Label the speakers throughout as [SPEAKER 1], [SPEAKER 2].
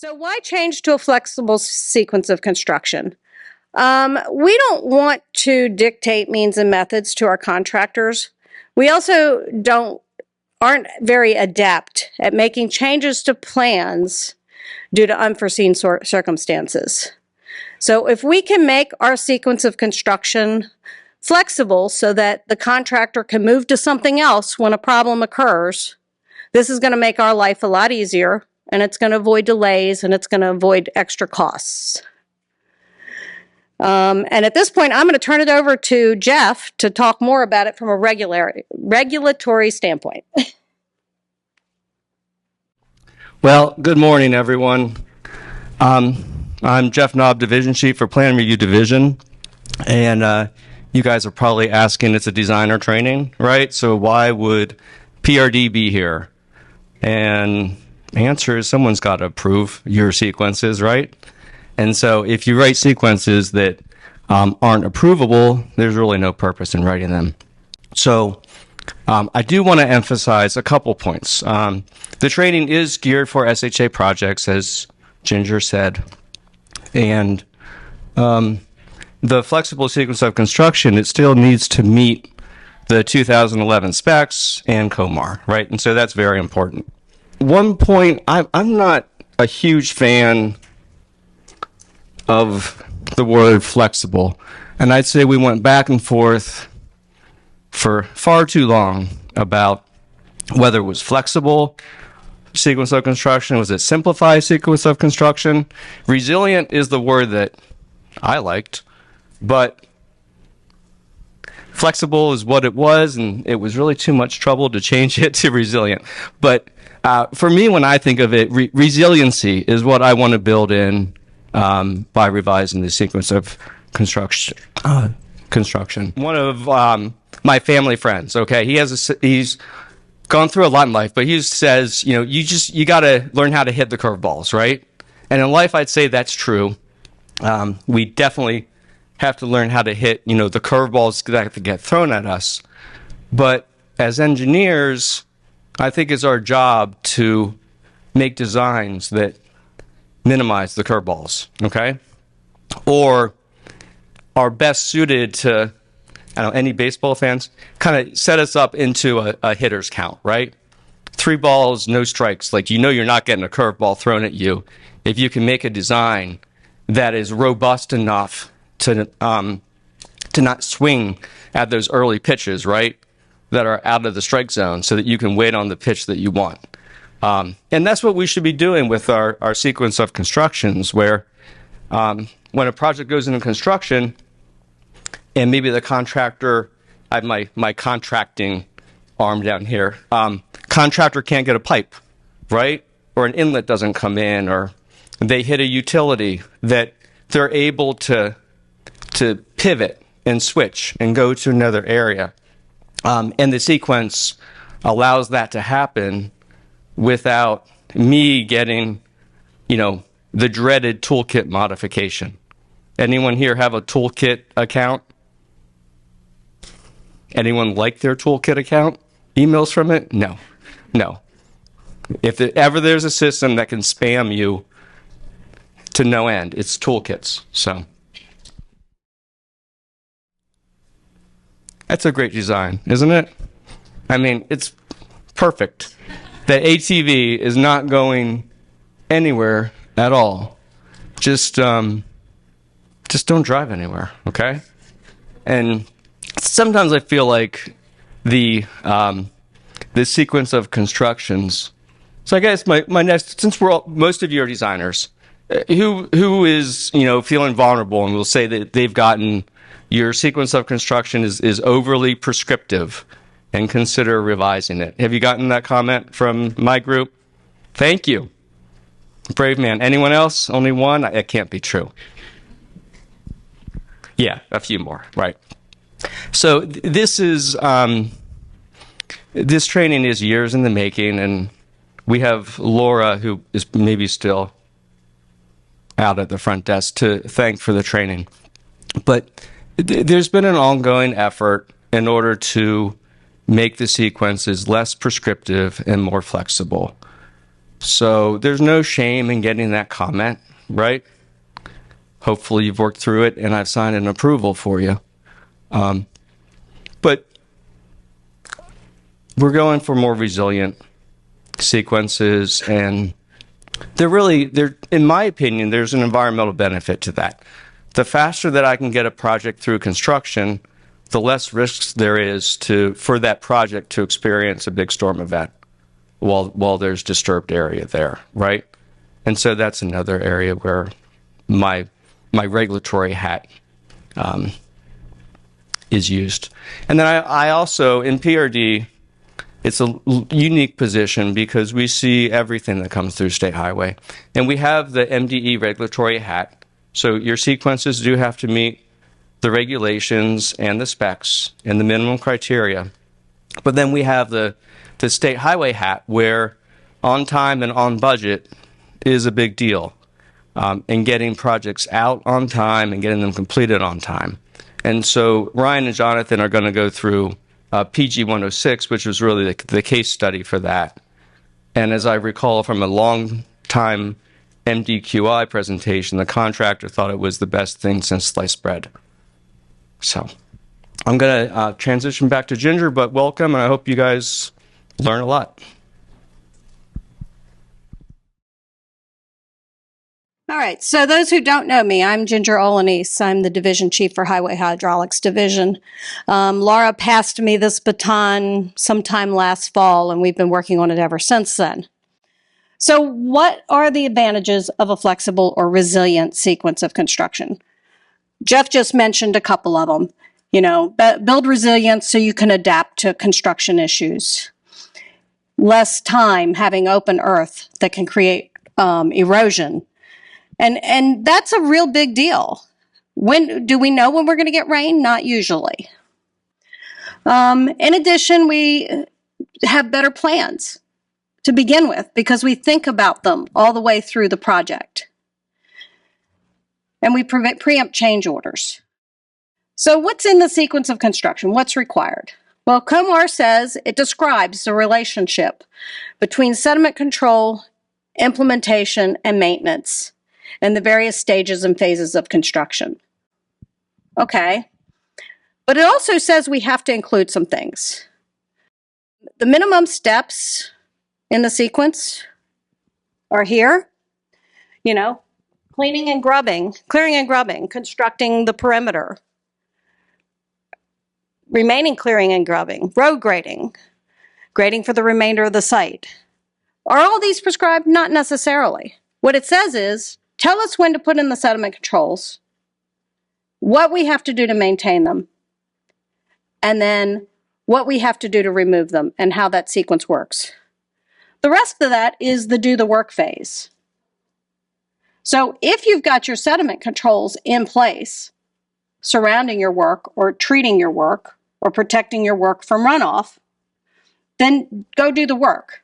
[SPEAKER 1] So why change to a flexible sequence of construction? We don't want to dictate means and methods to our contractors. We also aren't very adept at making changes to plans due to unforeseen circumstances. So if we can make our sequence of construction flexible so that the contractor can move to something else when a problem occurs, this is going to make our life a lot easier, and it's going to avoid delays, and it's going to avoid extra costs. And at this point, I'm going to turn it over to Jeff to talk more about it from a regulatory standpoint.
[SPEAKER 2] Well, good morning, everyone. I'm Jeff Knob, Division Chief for Plan Review Division, and you guys are probably asking, it's a designer training, right? So why would PRD be here? And the answer is someone's got to approve your sequences, right? And so if you write sequences that aren't approvable, there's really no purpose in writing them. So I do want to emphasize a couple points. The training is geared for SHA projects, as Ginger said. And the flexible sequence of construction, it still needs to meet the 2011 specs and COMAR, right? And so that's very important. One point, I'm not a huge fan of the word flexible. And I'd say we went back and forth for far too long about whether it was flexible sequence of construction, was it simplified sequence of construction? Resilient is the word that I liked, but flexible is what it was, and it was really too much trouble to change it to resilient. But for me, when I think of it, resiliency is what I want to build in by revising the sequence of construction. One of my family friends, okay, he's gone through a lot in life, but he says, you got to learn how to hit the curveballs, right? And in life, I'd say that's true. We definitely have to learn how to hit, the curveballs that get thrown at us. But as engineers, I think it's our job to make designs that minimize the curveballs, okay? Or are best suited to, any baseball fans, kind of set us up into a hitter's count, right? 3 balls, no strikes. Like, you're not getting a curveball thrown at you. If you can make a design that is robust enough to not swing at those early pitches, right, that are out of the strike zone, so that you can wait on the pitch that you want. And that's what we should be doing with our sequence of constructions, where when a project goes into construction, and maybe the contractor, I have my contracting arm down here, contractor can't get a pipe, right? Or an inlet doesn't come in, or they hit a utility, that they're able to pivot and switch and go to another area. And the sequence allows that to happen without me getting, the dreaded toolkit modification. Anyone here have a toolkit account? Anyone like their toolkit account? Emails from it? No. If ever there's a system that can spam you to no end, it's toolkits. So that's a great design, isn't it? I mean, it's perfect. The ATV is not going anywhere at all. Just don't drive anywhere, okay? And sometimes I feel like the sequence of constructions. So I guess my next, since most of you are designers, who is feeling vulnerable and will say that they've gotten your sequence of construction is overly prescriptive and consider revising it. Have you gotten that comment from my group? Thank you. Brave man. Anyone else? Only one? It can't be true. Yeah, a few more, right. So this training is years in the making, and we have Laura, who is maybe still out at the front desk, to thank for the training. But there's been an ongoing effort in order to make the sequences less prescriptive and more flexible. So there's no shame in getting that comment, right? Hopefully you've worked through it and I've signed an approval for you. But we're going for more resilient sequences, and in my opinion, there's an environmental benefit to that. The faster that I can get a project through construction, the less risks there is for that project to experience a big storm event while there's disturbed area there, right? And so that's another area where my regulatory hat is used. And then I also, in PRD, it's a unique position because we see everything that comes through state highway. And we have the MDE regulatory hat. So your sequences do have to meet the regulations and the specs and the minimum criteria. But then we have the state highway hat, where on time and on budget is a big deal. And getting projects out on time and getting them completed on time. And so Ryan and Jonathan are going to go through PG 106, which was really the case study for that. And as I recall from a long time MDQI presentation, the contractor thought it was the best thing since sliced bread. So I'm going to transition back to Ginger, but welcome, and I hope you guys learn a lot.
[SPEAKER 1] All right, so those who don't know me, I'm Ginger Olenese. I'm the Division Chief for Highway Hydraulics Division. Laura passed me this baton sometime last fall, and we've been working on it ever since then. So what are the advantages of a flexible or resilient sequence of construction? Jeff just mentioned a couple of them. You know, build resilience so you can adapt to construction issues. Less time having open earth that can create erosion. And that's a real big deal. When do we know when we're going to get rain? Not usually. In addition, we have better plans to begin with because we think about them all the way through the project. And we preempt change orders. So what's in the sequence of construction? What's required? Well, COMAR says it describes the relationship between sediment control, implementation, and maintenance, and the various stages and phases of construction. Okay. But it also says we have to include some things. The minimum steps in the sequence are here. You know, clearing and grubbing, constructing the perimeter, remaining clearing and grubbing, road grading, grading for the remainder of the site. Are all these prescribed? Not necessarily. What it says is, tell us when to put in the sediment controls, what we have to do to maintain them, and then what we have to do to remove them and how that sequence works. The rest of that is the do the work phase. So if you've got your sediment controls in place, surrounding your work or treating your work or protecting your work from runoff, then go do the work.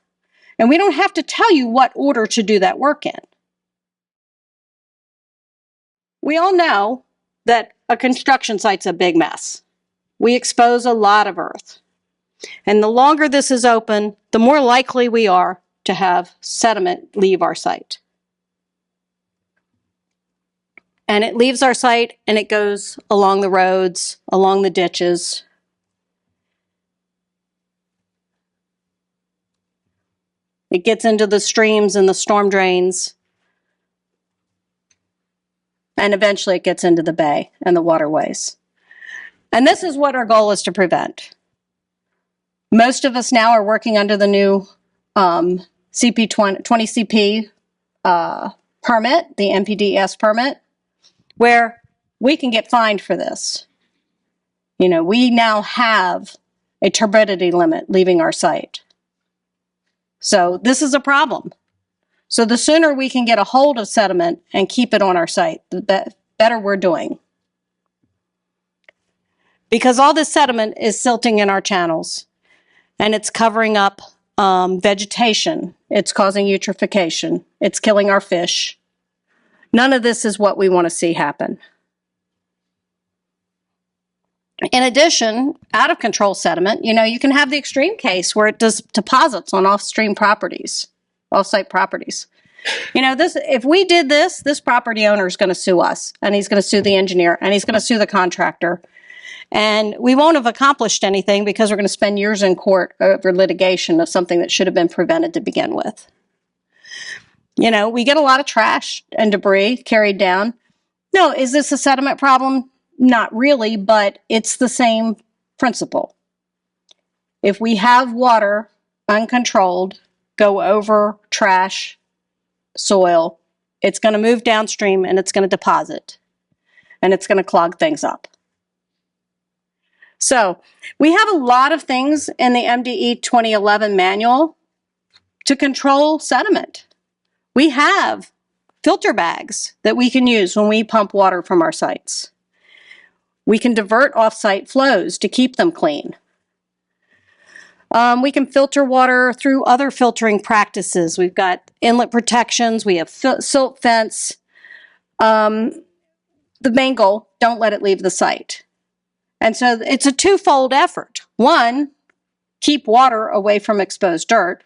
[SPEAKER 1] And we don't have to tell you what order to do that work in. We all know that a construction site's a big mess. We expose a lot of earth. And the longer this is open, the more likely we are to have sediment leave our site. And it leaves our site and it goes along the roads, along the ditches. It gets into the streams and the storm drains. And eventually it gets into the bay and the waterways. And this is what our goal is to prevent. Most of us now are working under the new CP 20 CP permit, the NPDES permit, where we can get fined for this. You know, we now have a turbidity limit leaving our site. So this is a problem. So the sooner we can get a hold of sediment and keep it on our site, the better we're doing. Because all this sediment is silting in our channels and it's covering up vegetation. It's causing eutrophication. It's killing our fish. None of this is what we want to see happen. In addition, out of control sediment, you know, you can have the extreme case where it deposits on off-stream properties. off-site properties. You know, if we did this property owner is going to sue us, and he's going to sue the engineer, and he's going to sue the contractor. And we won't have accomplished anything because we're going to spend years in court over litigation of something that should have been prevented to begin with. You know, we get a lot of trash and debris carried down. No, is this a sediment problem? Not really, but it's the same principle. If we have water uncontrolled go over trash, soil, it's going to move downstream and it's going to deposit and it's going to clog things up. So we have a lot of things in the MDE 2011 manual to control sediment. We have filter bags that we can use when we pump water from our sites. We can divert off-site flows to keep them clean. We can filter water through other filtering practices. We've got inlet protections. We have silt fence. The main goal, don't let it leave the site. And so it's a twofold effort. One, keep water away from exposed dirt.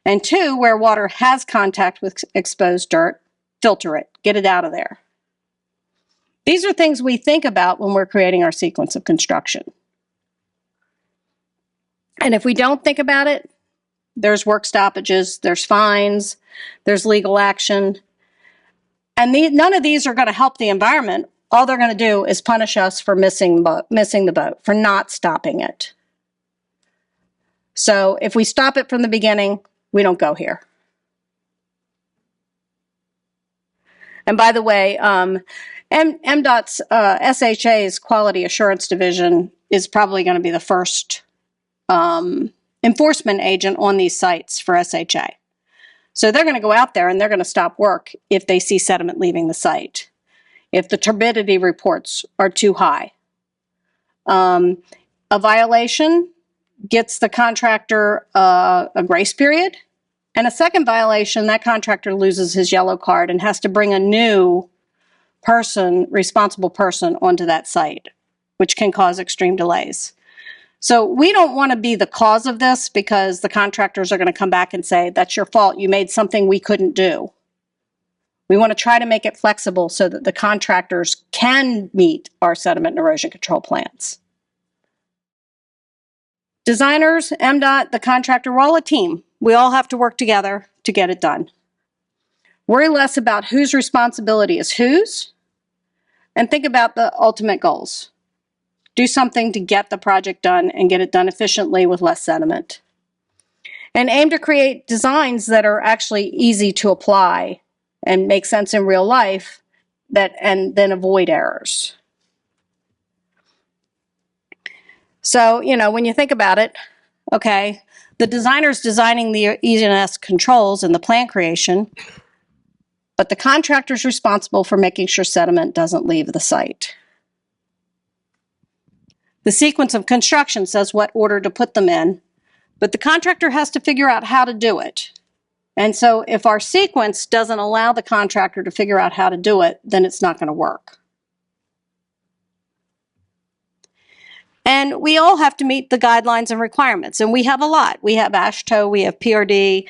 [SPEAKER 1] And two, where water has contact with exposed dirt, filter it, get it out of there. These are things we think about when we're creating our sequence of construction. And if we don't think about it, there's work stoppages, there's fines, there's legal action. And none of these are going to help the environment. All they're going to do is punish us for missing the boat, for not stopping it. So if we stop it from the beginning, we don't go here. And by the way, MDOT's SHA's Quality Assurance Division is probably going to be the first enforcement agent on these sites for SHA. So they're going to go out there and they're going to stop work if they see sediment leaving the site, if the turbidity reports are too high. A violation gets the contractor a grace period, and a second violation, that contractor loses his yellow card and has to bring a new person, responsible person, onto that site, which can cause extreme delays. So we don't want to be the cause of this because the contractors are going to come back and say, that's your fault, you made something we couldn't do. We want to try to make it flexible so that the contractors can meet our sediment and erosion control plans. Designers, MDOT, the contractor, we're all a team. We all have to work together to get it done. Worry less about whose responsibility is whose, and think about the ultimate goals. Do something to get the project done and get it done efficiently with less sediment. And aim to create designs that are actually easy to apply and make sense in real life, and then avoid errors. So, you know, when you think about it, okay, the designer's designing the E&S controls and the plan creation, but the contractor's responsible for making sure sediment doesn't leave the site. The sequence of construction says what order to put them in, but the contractor has to figure out how to do it. And so if our sequence doesn't allow the contractor to figure out how to do it, then it's not going to work. And we all have to meet the guidelines and requirements, and we have a lot. We have ASHTO, we have PRD,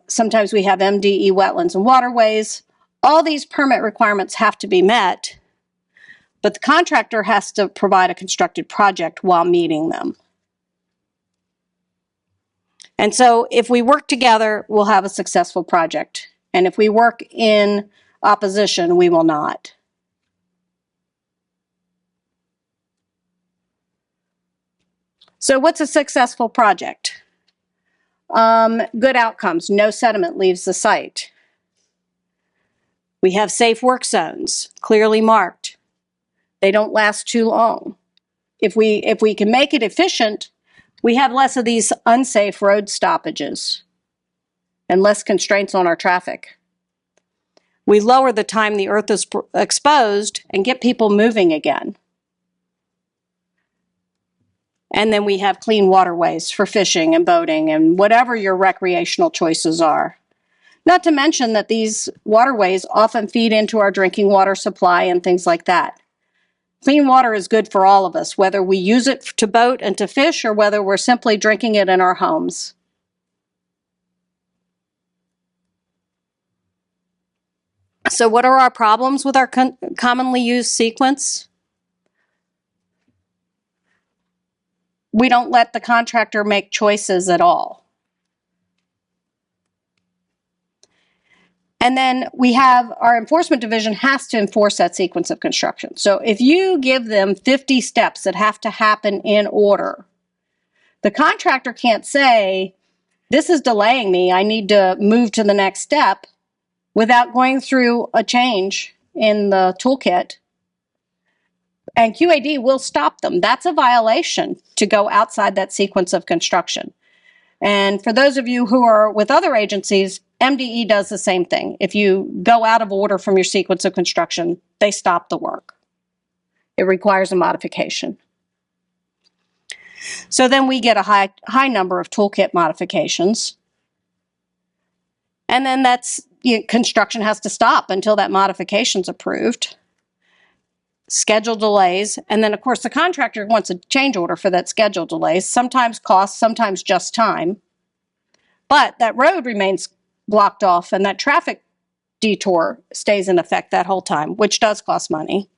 [SPEAKER 1] sometimes we have MDE wetlands and waterways. All these permit requirements have to be met, but the contractor has to provide a constructed project while meeting them. And so if we work together, we'll have a successful project. And if we work in opposition, we will not. So what's a successful project? Good outcomes. No sediment leaves the site. We have safe work zones, clearly marked. They don't last too long. If we can make it efficient, we have less of these unsafe road stoppages and less constraints on our traffic. We lower the time the earth is exposed and get people moving again. And then we have clean waterways for fishing and boating and whatever your recreational choices are. Not to mention that these waterways often feed into our drinking water supply and things like that. Clean water is good for all of us, whether we use it to boat and to fish or whether we're simply drinking it in our homes. So what are our problems with our commonly used sequence? We don't let the contractor make choices at all. And then we have our enforcement division has to enforce that sequence of construction. So if you give them 50 steps that have to happen in order, the contractor can't say, this is delaying me, I need to move to the next step, without going through a change in the toolkit. And QAD will stop them. That's a violation to go outside that sequence of construction. And for those of you who are with other agencies, MDE does the same thing. If you go out of order from your sequence of construction, they stop the work. It requires a modification. So then we get a high number of toolkit modifications. And then construction has to stop until that modification's approved. Schedule delays, and then of course the contractor wants a change order for that schedule delays, sometimes cost, sometimes just time. But that road remains blocked off and that traffic detour stays in effect that whole time, which does cost money.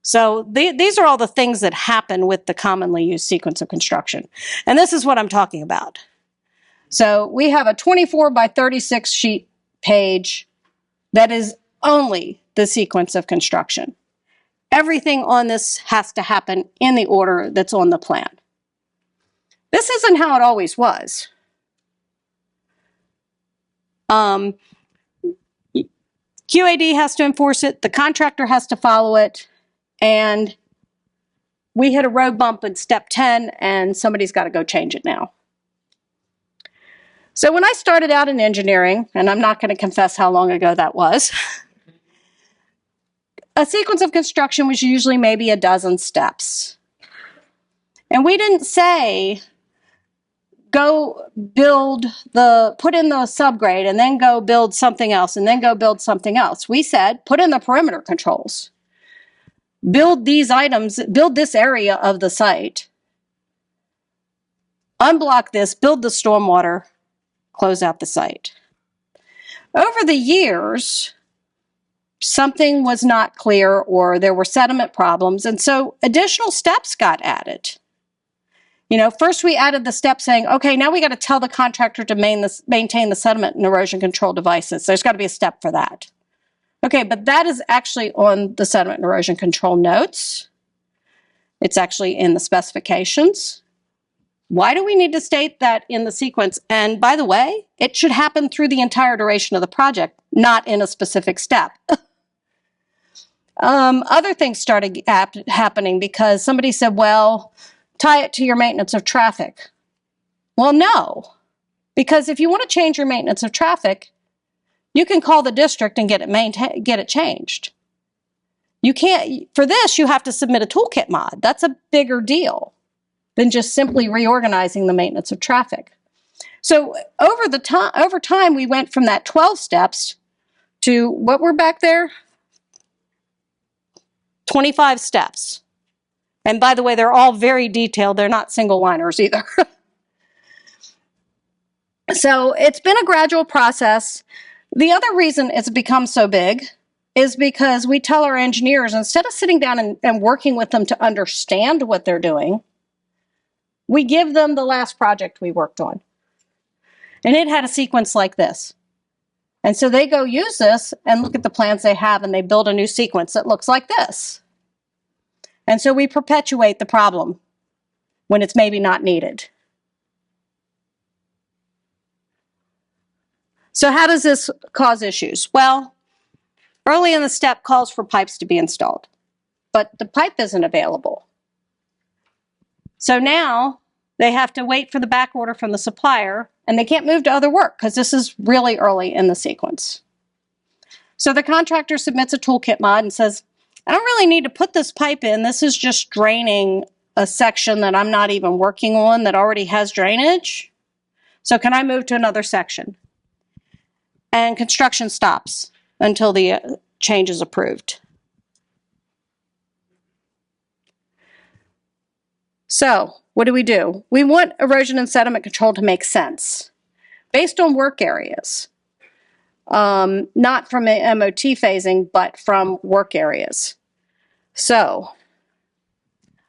[SPEAKER 1] So these are all the things that happen with the commonly used sequence of construction. And this is what I'm talking about. So we have a 24 by 36 sheet page that is only the sequence of construction. Everything on this has to happen in the order that's on the plan. This isn't how it always was. QAD has to enforce it, the contractor has to follow it, and we hit a road bump in step 10 and somebody's got to go change it now. So when I started out in engineering, and I'm not going to confess how long ago that was, a sequence of construction was usually maybe a dozen steps. And we didn't say, go put in the subgrade and then go build something else and then go build something else. We said, put in the perimeter controls. Build these items, build this area of the site. Unblock this, build the stormwater, close out the site. Over the years, something was not clear or there were sediment problems, and so additional steps got added. First we added the step saying, okay, now we got to tell the contractor to maintain the sediment and erosion control devices. There's got to be a step for that. Okay, but that is actually on the sediment and erosion control notes. It's actually in the specifications. Why do we need to state that in the sequence? And by the way, it should happen through the entire duration of the project, not in a specific step. Other things started happening because somebody said, well, tie it to your maintenance of traffic. Well, no, because if you want to change your maintenance of traffic, you can call the district and get it changed. You can't, for this, you have to submit a toolkit mod. That's a bigger deal than just simply reorganizing the maintenance of traffic. So over time, we went from that 12 steps to what were back there? 25 steps. And by the way, they're all very detailed. They're not single liners either. So it's been a gradual process. The other reason it's become so big is because we tell our engineers, instead of sitting down and working with them to understand what they're doing, we give them the last project we worked on. And it had a sequence like this. And so they go use this and look at the plans they have and they build a new sequence that looks like this. And so we perpetuate the problem when it's maybe not needed. So how does this cause issues? Well, early in the step calls for pipes to be installed, but the pipe isn't available. So now they have to wait for the back order from the supplier, and they can't move to other work because this is really early in the sequence. So the contractor submits a toolkit mod and says, I don't really need to put this pipe in. This is just draining a section that I'm not even working on that already has drainage. So can I move to another section? And construction stops until the change is approved. So what do? We want erosion and sediment control to make sense based on work areas. not from MOT phasing, but from work areas. So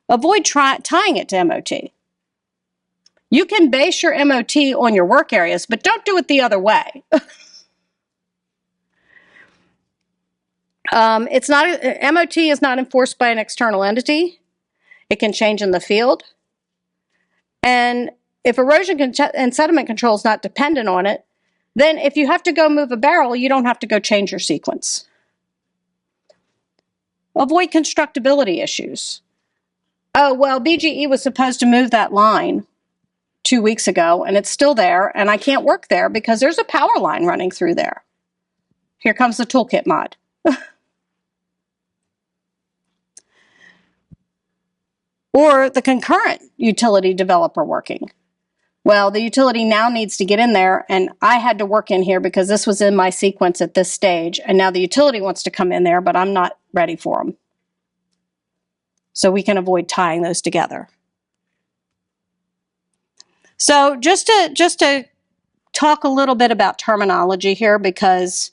[SPEAKER 1] avoid tying it to MOT. You can base your MOT on your work areas, but don't do it the other way. MOT is not enforced by an external entity. It can change in the field. And if erosion and sediment control is not dependent on it, then if you have to go move a barrel, you don't have to go change your sequence. Avoid constructability issues. Oh, well, BGE was supposed to move that line 2 weeks ago, and it's still there, and I can't work there because there's a power line running through there. Here comes the toolkit mod. Or the concurrent utility developer working. Well, the utility now needs to get in there, and I had to work in here because this was in my sequence at this stage, and now the utility wants to come in there, but I'm not ready for them. So we can avoid tying those together. So just to talk a little bit about terminology here, because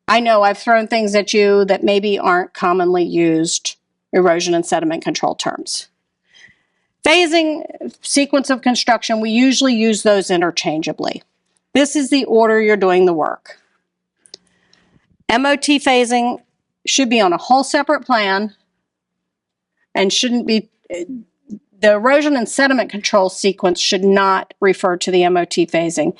[SPEAKER 1] I know I've thrown things at you that maybe aren't commonly used erosion and sediment control terms. Phasing, sequence of construction, we usually use those interchangeably. This is the order you're doing the work. MOT phasing should be on a whole separate plan and shouldn't be, the erosion and sediment control sequence should not refer to the MOT phasing.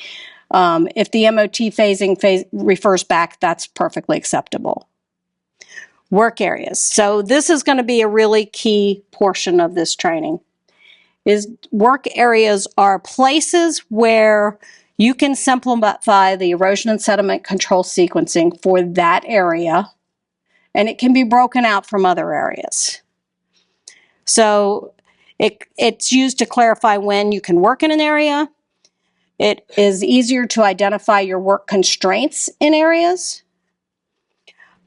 [SPEAKER 1] If the MOT phasing refers back, that's perfectly acceptable. Work areas. So this is going to be a really key portion of this training. Work areas are places where you can simplify the erosion and sediment control sequencing for that area, and it can be broken out from other areas. So it's used to clarify when you can work in an area. It is easier to identify your work constraints in areas.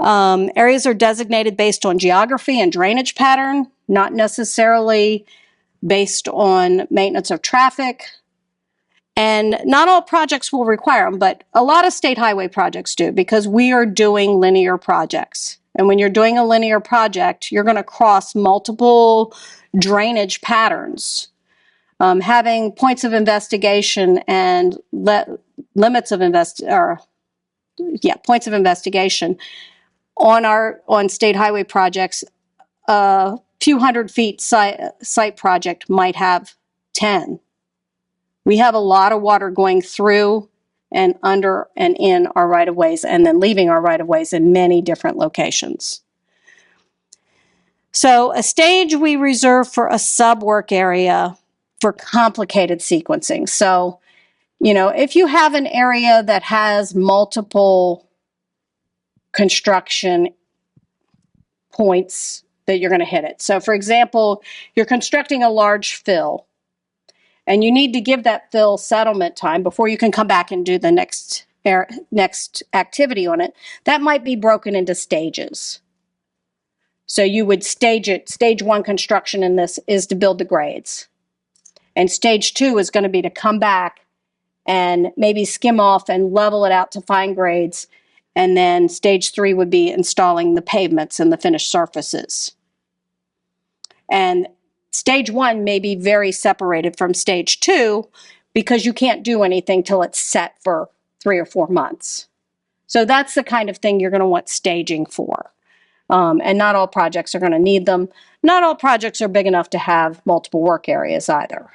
[SPEAKER 1] Areas are designated based on geography and drainage pattern, not necessarily based on maintenance of traffic. And not all projects will require them, but a lot of state highway projects do because we are doing linear projects. And when you're doing a linear project, you're going to cross multiple drainage patterns. Having points of investigation and points of investigation on state highway projects, a few hundred feet site project might have 10. We have a lot of water going through and under and in our right-of-ways and then leaving our right-of-ways in many different locations. So a stage we reserve for a sub-work area for complicated sequencing. So, if you have an area that has multiple construction points that you're going to hit it. So, for example, you're constructing a large fill, and you need to give that fill settlement time before you can come back and do the next activity on it. That might be broken into stages. So you would stage it. Stage 1 construction in this is to build the grades. And stage 2 is going to be to come back and maybe skim off and level it out to fine grades. And then stage 3 would be installing the pavements and the finished surfaces. And stage 1 may be very separated from stage 2 because you can't do anything till it's set for 3 or 4 months. So that's the kind of thing you're going to want staging for. And not all projects are going to need them. Not all projects are big enough to have multiple work areas either.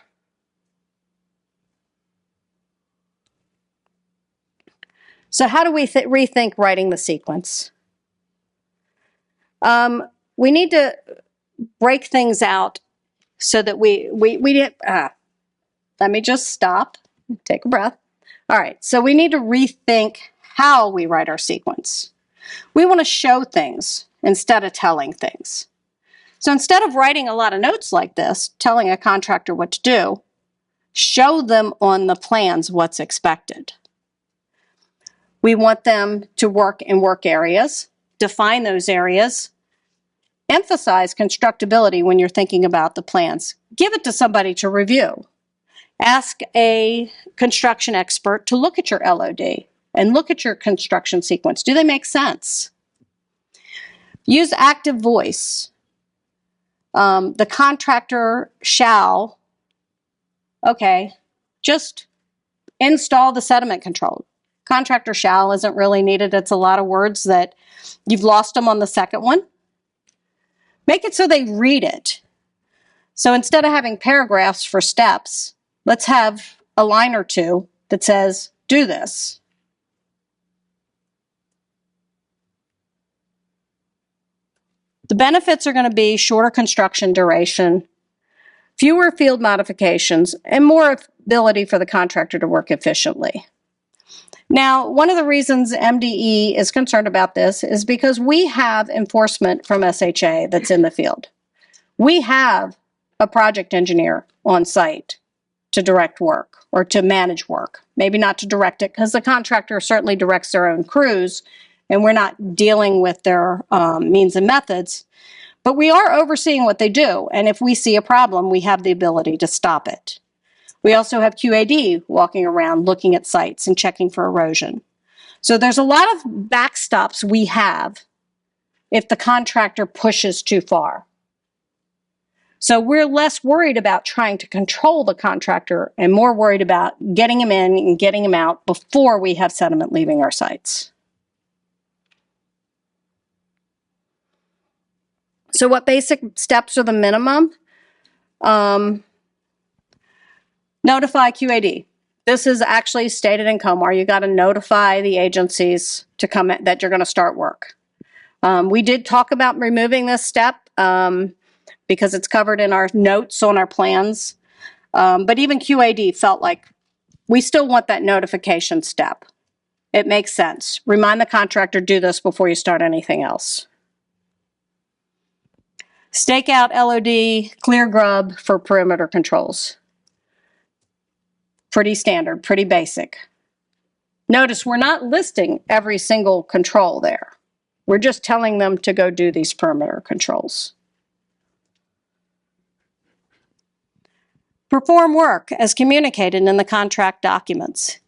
[SPEAKER 1] So how do we rethink writing the sequence? We need to break things out so that we let me just stop, take a breath. All right, so we need to rethink how we write our sequence. We want to show things instead of telling things. So instead of writing a lot of notes like this, telling a contractor what to do, show them on the plans what's expected. We want them to work in work areas, define those areas, emphasize constructability when you're thinking about the plans. Give it to somebody to review. Ask a construction expert to look at your LOD and look at your construction sequence. Do they make sense? Use active voice. The contractor shall, okay, just install the sediment control. Contractor shall isn't really needed. It's a lot of words that you've lost them on the second one. Make it so they read it. So instead of having paragraphs for steps, let's have a line or two that says, do this. The benefits are going to be shorter construction duration, fewer field modifications, and more ability for the contractor to work efficiently. Now, one of the reasons MDE is concerned about this is because we have enforcement from SHA that's in the field. We have a project engineer on site to direct work or to manage work. Maybe not to direct it, because the contractor certainly directs their own crews and we're not dealing with their means and methods, but we are overseeing what they do. And if we see a problem, we have the ability to stop it. We also have QAD walking around looking at sites and checking for erosion. So there's a lot of backstops we have if the contractor pushes too far. So we're less worried about trying to control the contractor and more worried about getting him in and getting him out before we have sediment leaving our sites. So what basic steps are the minimum? Notify QAD. This is actually stated in COMAR. You got to notify the agencies to come in, that you're going to start work. We did talk about removing this step because it's covered in our notes on our plans. But even QAD felt like we still want that notification step. It makes sense. Remind the contractor, do this before you start anything else. Stake out LOD, clear grub for perimeter controls. Pretty standard, pretty basic. Notice we're not listing every single control there. We're just telling them to go do these perimeter controls. Perform work as communicated in the contract documents.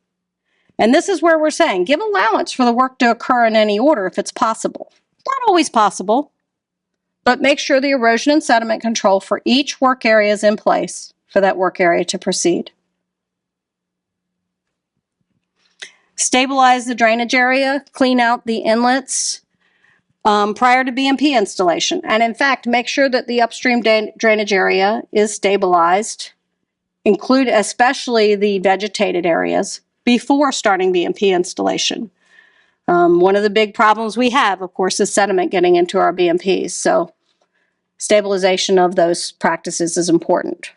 [SPEAKER 1] And this is where we're saying, give allowance for the work to occur in any order if it's possible. Not always possible, but make sure the erosion and sediment control for each work area is in place for that work area to proceed. Stabilize the drainage area, clean out the inlets prior to BMP installation. And in fact, make sure that the upstream drainage area is stabilized, include especially the vegetated areas, before starting BMP installation. One of the big problems we have, of course, is sediment getting into our BMPs. So stabilization of those practices is important.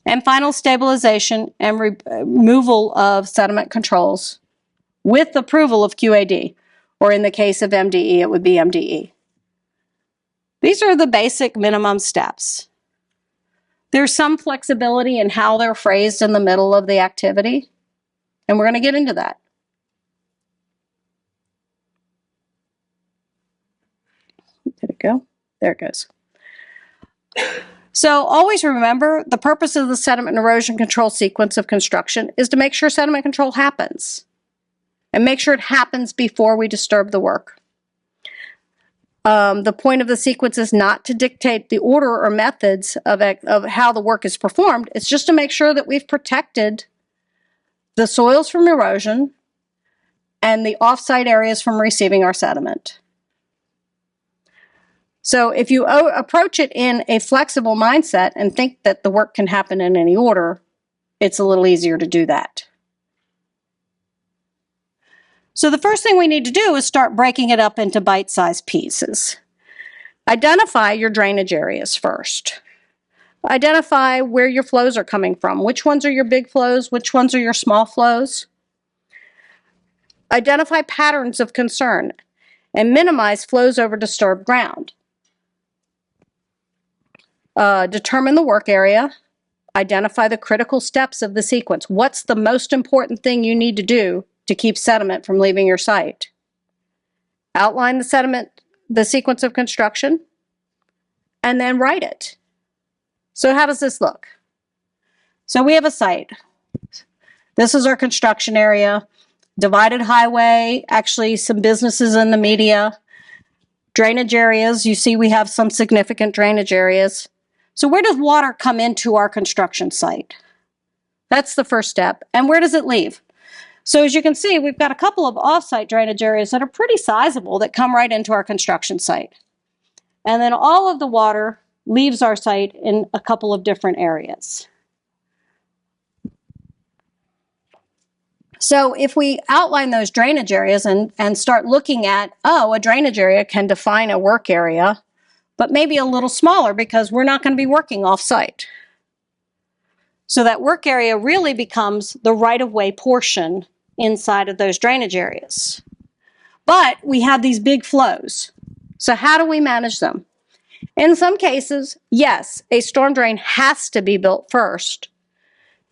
[SPEAKER 1] And final stabilization and removal of sediment controls with approval of QAD, or in the case of MDE, it would be MDE. These are the basic minimum steps. There's some flexibility in how they're phrased in the middle of the activity, and we're going to get into that. Did it go? There it goes. So always remember, the purpose of the sediment and erosion control sequence of construction is to make sure sediment control happens and make sure it happens before we disturb the work. The point of the sequence is not to dictate the order or methods of how the work is performed. It's just to make sure that we've protected the soils from erosion and the off-site areas from receiving our sediment. So if you approach it in a flexible mindset and think that the work can happen in any order, it's a little easier to do that. So the first thing we need to do is start breaking it up into bite-sized pieces. Identify your drainage areas first. Identify where your flows are coming from. Which ones are your big flows? Which ones are your small flows? Identify patterns of concern and minimize flows over disturbed ground. Determine the work area. Identify the critical steps of the sequence. What's the most important thing you need to do to keep sediment from leaving your site? Outline the sequence of construction, and then write it. So how does this look? So we have a site. This is our construction area. divided highway, actually some businesses in the media, drainage areas. You see we have some significant drainage areas. So where does water come into our construction site? That's the first step. And where does it leave? So as you can see, we've got a couple of off-site drainage areas that are pretty sizable that come right into our construction site. And then all of the water leaves our site in a couple of different areas. So if we outline those drainage areas and start looking at, oh, a drainage area can define a work area, but maybe a little smaller because we're not going to be working off-site. So that work area really becomes the right-of-way portion inside of those drainage areas. But we have these big flows. So how do we manage them? In some cases, yes, a storm drain has to be built first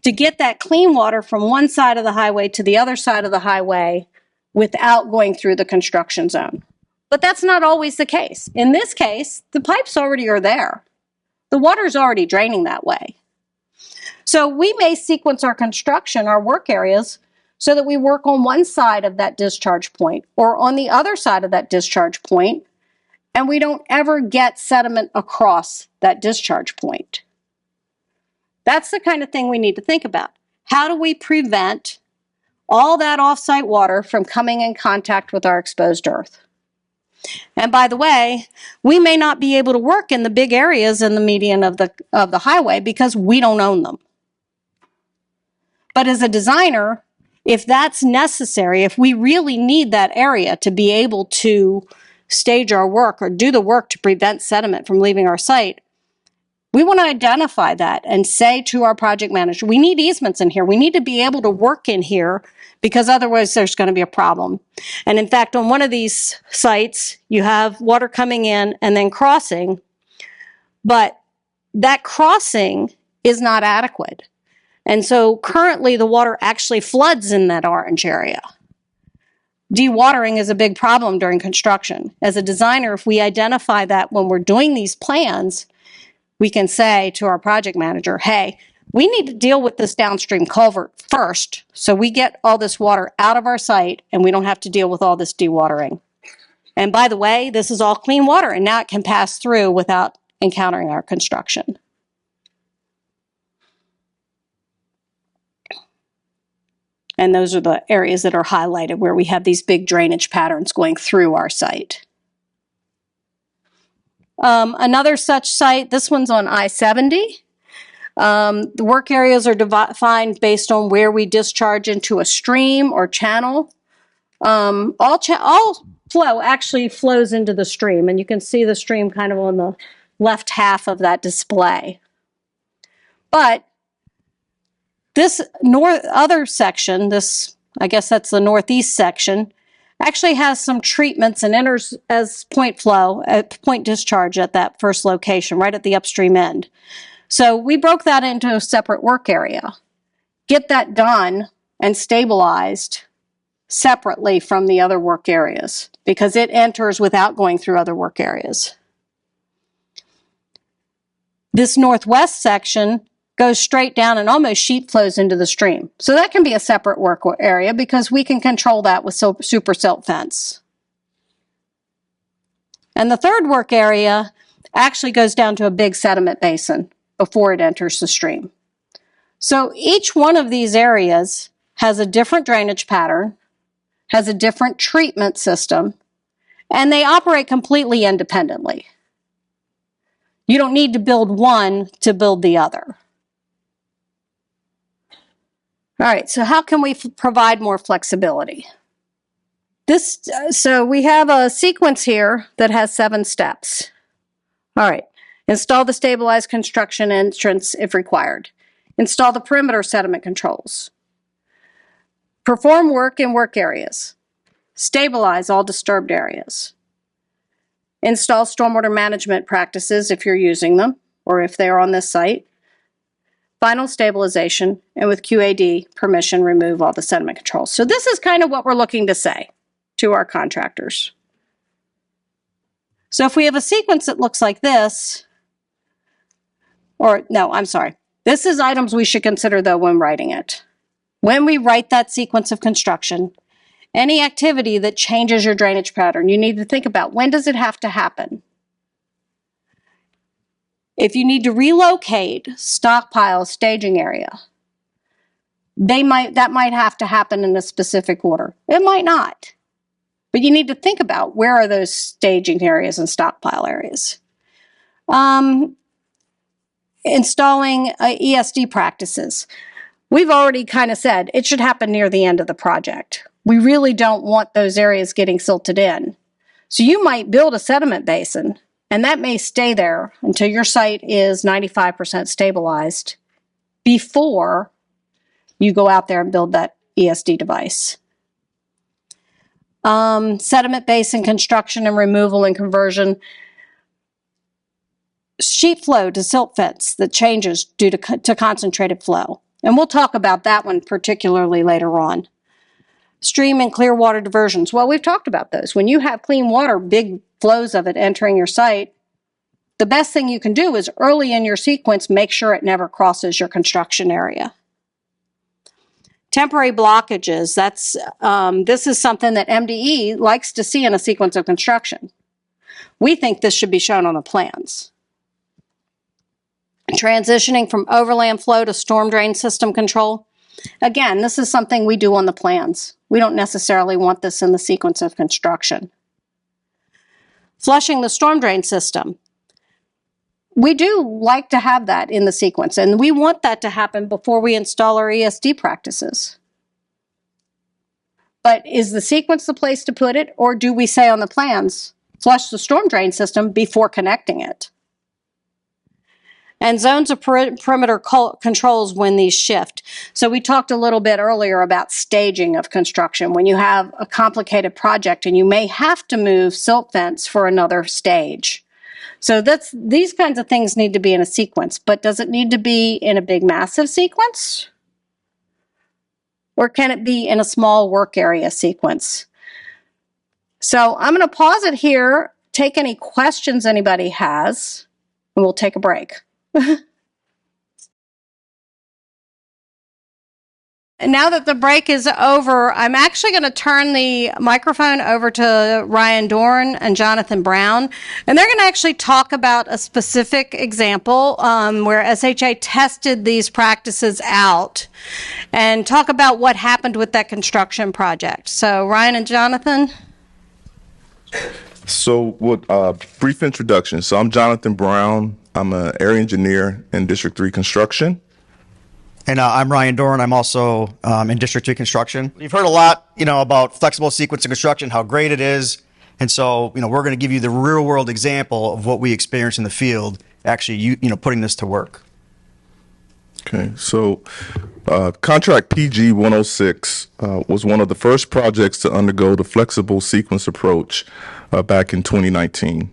[SPEAKER 1] to get that clean water from one side of the highway to the other side of the highway without going through the construction zone. But that's not always the case. In this case, the pipes already are there. The water's already draining that way. So we may sequence our construction, our work areas, so that we work on one side of that discharge point or on the other side of that discharge point, and we don't ever get sediment across that discharge point. That's the kind of thing we need to think about. How do we prevent all that off-site water from coming in contact with our exposed earth? And by the way, we may not be able to work in the big areas in the median of the highway because we don't own them. But as a designer, if that's necessary, if we really need that area to be able to stage our work or do the work to prevent sediment from leaving our site, we want to identify that and say to our project manager, we need easements in here. We need to be able to work in here because otherwise there's going to be a problem. And in fact, on one of these sites, you have water coming in and then crossing, but that crossing is not adequate. And so currently the water actually floods in that orange area. Dewatering is a big problem during construction. As a designer, if we identify that when we're doing these plans, we can say to our project manager, hey, we need to deal with this downstream culvert first so we get all this water out of our site and we don't have to deal with all this dewatering. And by the way, this is all clean water and now it can pass through without encountering our construction. And those are the areas that are highlighted where we have these big drainage patterns going through our site. Another such site, this one's on I-70. The work areas are defined based on where we discharge into a stream or channel. All flow actually flows into the stream, and you can see the stream kind of on the left half of that display. But this other section, I guess that's the northeast section, actually has some treatments and enters as point discharge at that first location, right at the upstream end. So we broke that into a separate work area. Get that done and stabilized separately from the other work areas because it enters without going through other work areas. This northwest section goes straight down and almost sheet flows into the stream. So that can be a separate work area because we can control that with super silt fence. And the third work area actually goes down to a big sediment basin before it enters the stream. So each one of these areas has a different drainage pattern, has a different treatment system, and they operate completely independently. You don't need to build one to build the other. All right, so how can we provide more flexibility? So we have a sequence here that has 7 steps. All right, install the stabilized construction entrance if required. Install the perimeter sediment controls. Perform work in work areas. Stabilize all disturbed areas. Install stormwater management practices if you're using them or if they're on this site. Final stabilization, and with QAD permission, remove all the sediment controls. So this is kind of what we're looking to say to our contractors. So if we have a sequence that looks like this, this is items we should consider though when writing it. When we write that sequence of construction, Any activity that changes your drainage pattern, you need to think about, when does it have to happen? If you need to relocate stockpile staging area, that might have to happen in a specific order. It might not. But you need to think about, where are those staging areas and stockpile areas? Installing ESD practices. We've already kind of said it should happen near the end of the project. We really don't want those areas getting silted in. So you might build a sediment basin, and that may stay there until your site is 95% stabilized before you go out there and build that ESD device. Sediment basin construction and removal and conversion. Sheet flow to silt fence that changes due to concentrated flow. And we'll talk about that one particularly later on. Stream and clear water diversions. Well, we've talked about those. When you have clean water, big flows of it entering your site, the best thing you can do is early in your sequence, make sure it never crosses your construction area. Temporary blockages. This is something that MDE likes to see in a sequence of construction. We think this should be shown on the plans. Transitioning from overland flow to storm drain system control. Again, this is something we do on the plans. We don't necessarily want this in the sequence of construction. Flushing the storm drain system. We do like to have that in the sequence, and we want that to happen before we install our ESD practices. But is the sequence the place to put it, or do we say on the plans, flush the storm drain system before connecting it? And zones of perimeter controls when these shift. So we talked a little bit earlier about staging of construction. When you have a complicated project and you may have to move silt fence for another stage. So these kinds of things need to be in a sequence, but does it need to be in a big massive sequence? Or can it be in a small work area sequence? So I'm going to pause it here, take any questions anybody has, and we'll take a break. And now that the break is over, I'm actually going to turn the microphone over to Ryan Dorn and Jonathan Brown, and they're going to actually talk about a specific example where SHA tested these practices out and talk about what happened with that construction project. So Ryan and Jonathan.
[SPEAKER 3] So brief introduction. So I'm Jonathan Brown. I'm an area engineer in District 3 construction.
[SPEAKER 4] And I'm Ryan Dorn. I'm also in District 3 construction. You've heard a lot, about flexible sequence of construction, how great it is. And so, we're going to give you the real world example of what we experience in the field, actually, putting this to work.
[SPEAKER 3] Okay. So contract PG 106 was one of the first projects to undergo the flexible sequence approach back in 2019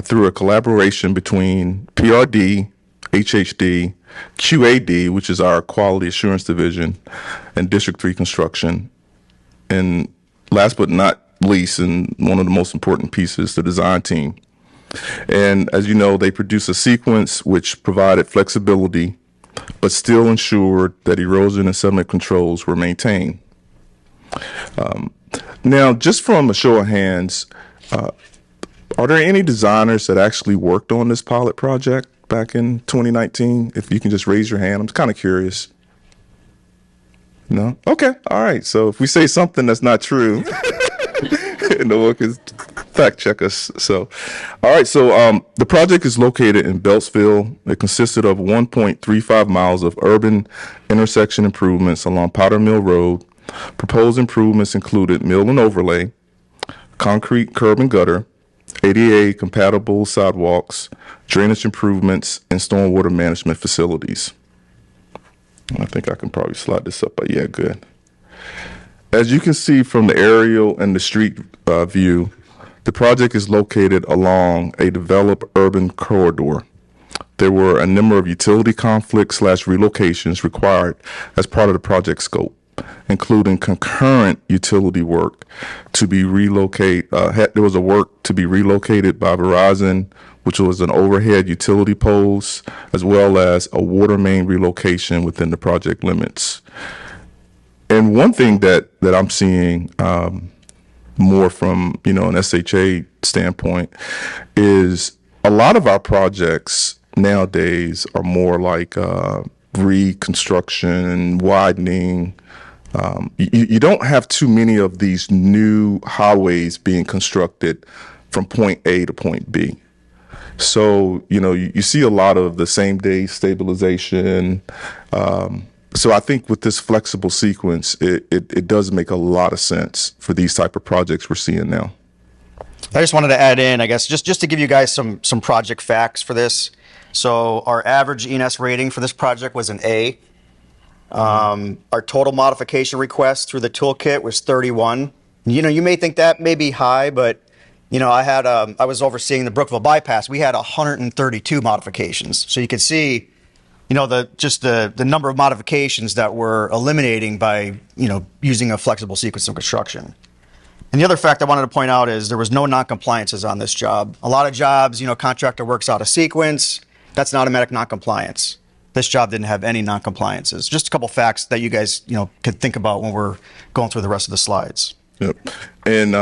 [SPEAKER 3] through a collaboration between PRD, HHD, QAD, which is our quality assurance division, and District 3 construction. And last but not least, and one of the most important pieces, the design team. And as you know, they produced a sequence which provided flexibility, but still ensured that erosion and sediment controls were maintained. Now, just from a show of hands, are there any designers that actually worked on this pilot project back in 2019? If you can just raise your hand, I'm kind of curious. No? Okay. All right. So if we say something that's not true, no one can fact check us. So, all right. So the project is located in Beltsville. It consisted of 1.35 miles of urban intersection improvements along Powder Mill Road. Proposed improvements included mill and overlay, concrete curb and gutter, ADA compatible sidewalks, drainage improvements, and stormwater management facilities. I think I can probably slide this up, but yeah, good. As you can see from the aerial and the street view, the project is located along a developed urban corridor. There were a number of utility conflicts / relocations required as part of the project scope, including concurrent utility work to be relocated. There was a work to be relocated by Verizon, which was an overhead utility poles, as well as a water main relocation within the project limits. And one thing that I'm seeing more from, you know, an SHA standpoint is a lot of our projects nowadays are more like reconstruction, widening. You don't have too many of these new highways being constructed from point A to point B. So, you know, you see a lot of the same day stabilization. So I think with this flexible sequence, it does make a lot of sense for these type of projects we're seeing now.
[SPEAKER 4] I just wanted to add in, I guess, just to give you guys some project facts for this. So our average E&S rating for this project was an A. Our total modification request through the toolkit was 31. You know, you may think that may be high, but you know, I was overseeing the Brookville bypass. We had 132 modifications. So you can see, you know, the number of modifications that we're eliminating by, you know, using a flexible sequence of construction. And the other fact I wanted to point out is there was no non-compliances on this job. A lot of jobs, you know, contractor works out a sequence. That's an automatic non-compliance. This job didn't have any non-compliances. Just a couple facts that you guys, you know, could think about when we're going through the rest of the slides.
[SPEAKER 3] Yep. And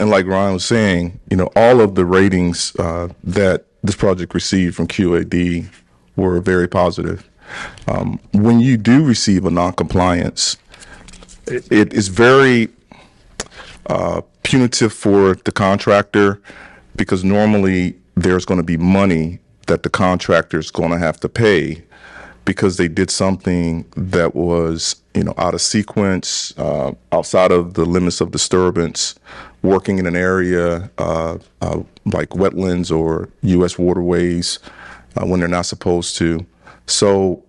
[SPEAKER 3] like Ryan was saying, you know, all of the ratings that this project received from QAD were very positive. When you do receive a non-compliance, it is very punitive for the contractor, because normally there's going to be money that the contractor is going to have to pay because they did something that was, you know, out of sequence, outside of the limits of disturbance, working in an area like wetlands or U.S. waterways when they're not supposed to. So,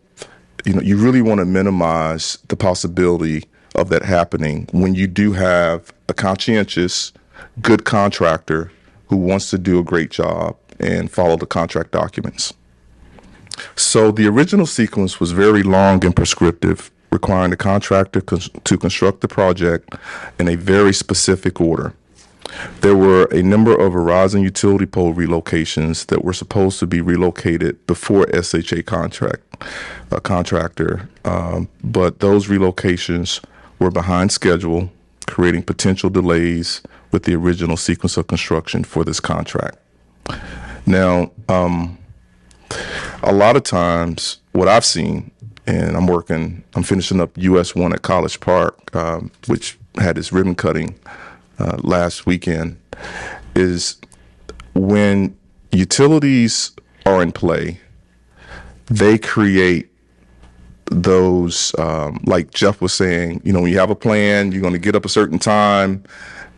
[SPEAKER 3] you know, you really want to minimize the possibility of that happening when you do have a conscientious, good contractor who wants to do a great job and follow the contract documents. So the original sequence was very long and prescriptive, requiring the contractor to construct the project in a very specific order. There were a number of Verizon utility pole relocations that were supposed to be relocated before SHA contractor, but those relocations were behind schedule, creating potential delays with the original sequence of construction for this contract. Now, a lot of times what I've seen, and I'm finishing up US 1 at College Park, which had its ribbon cutting last weekend, is when utilities are in play, they create those, like Jeff was saying, you know, when you have a plan, you're going to get up a certain time,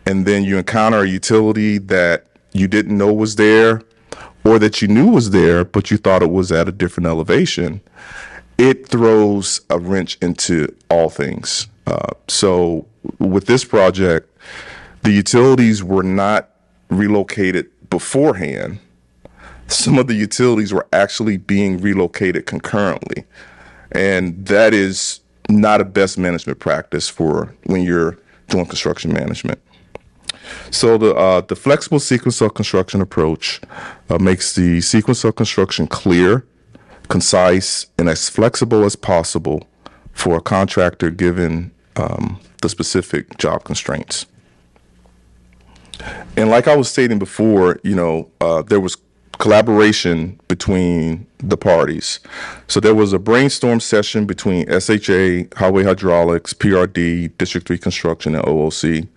[SPEAKER 3] and then you encounter a utility that you didn't know was there, or that you knew was there, but you thought it was at a different elevation. It throws a wrench into all things. So with this project, the utilities were not relocated beforehand. Some of the utilities were actually being relocated concurrently. And that is not a best management practice for when you're doing construction management. So the flexible sequence of construction approach makes the sequence of construction clear, concise, and as flexible as possible for a contractor given the specific job constraints. And like I was stating before, you know, there was collaboration between the parties. So there was a brainstorm session between SHA, Highway Hydraulics, PRD, District 3 Construction, and OOC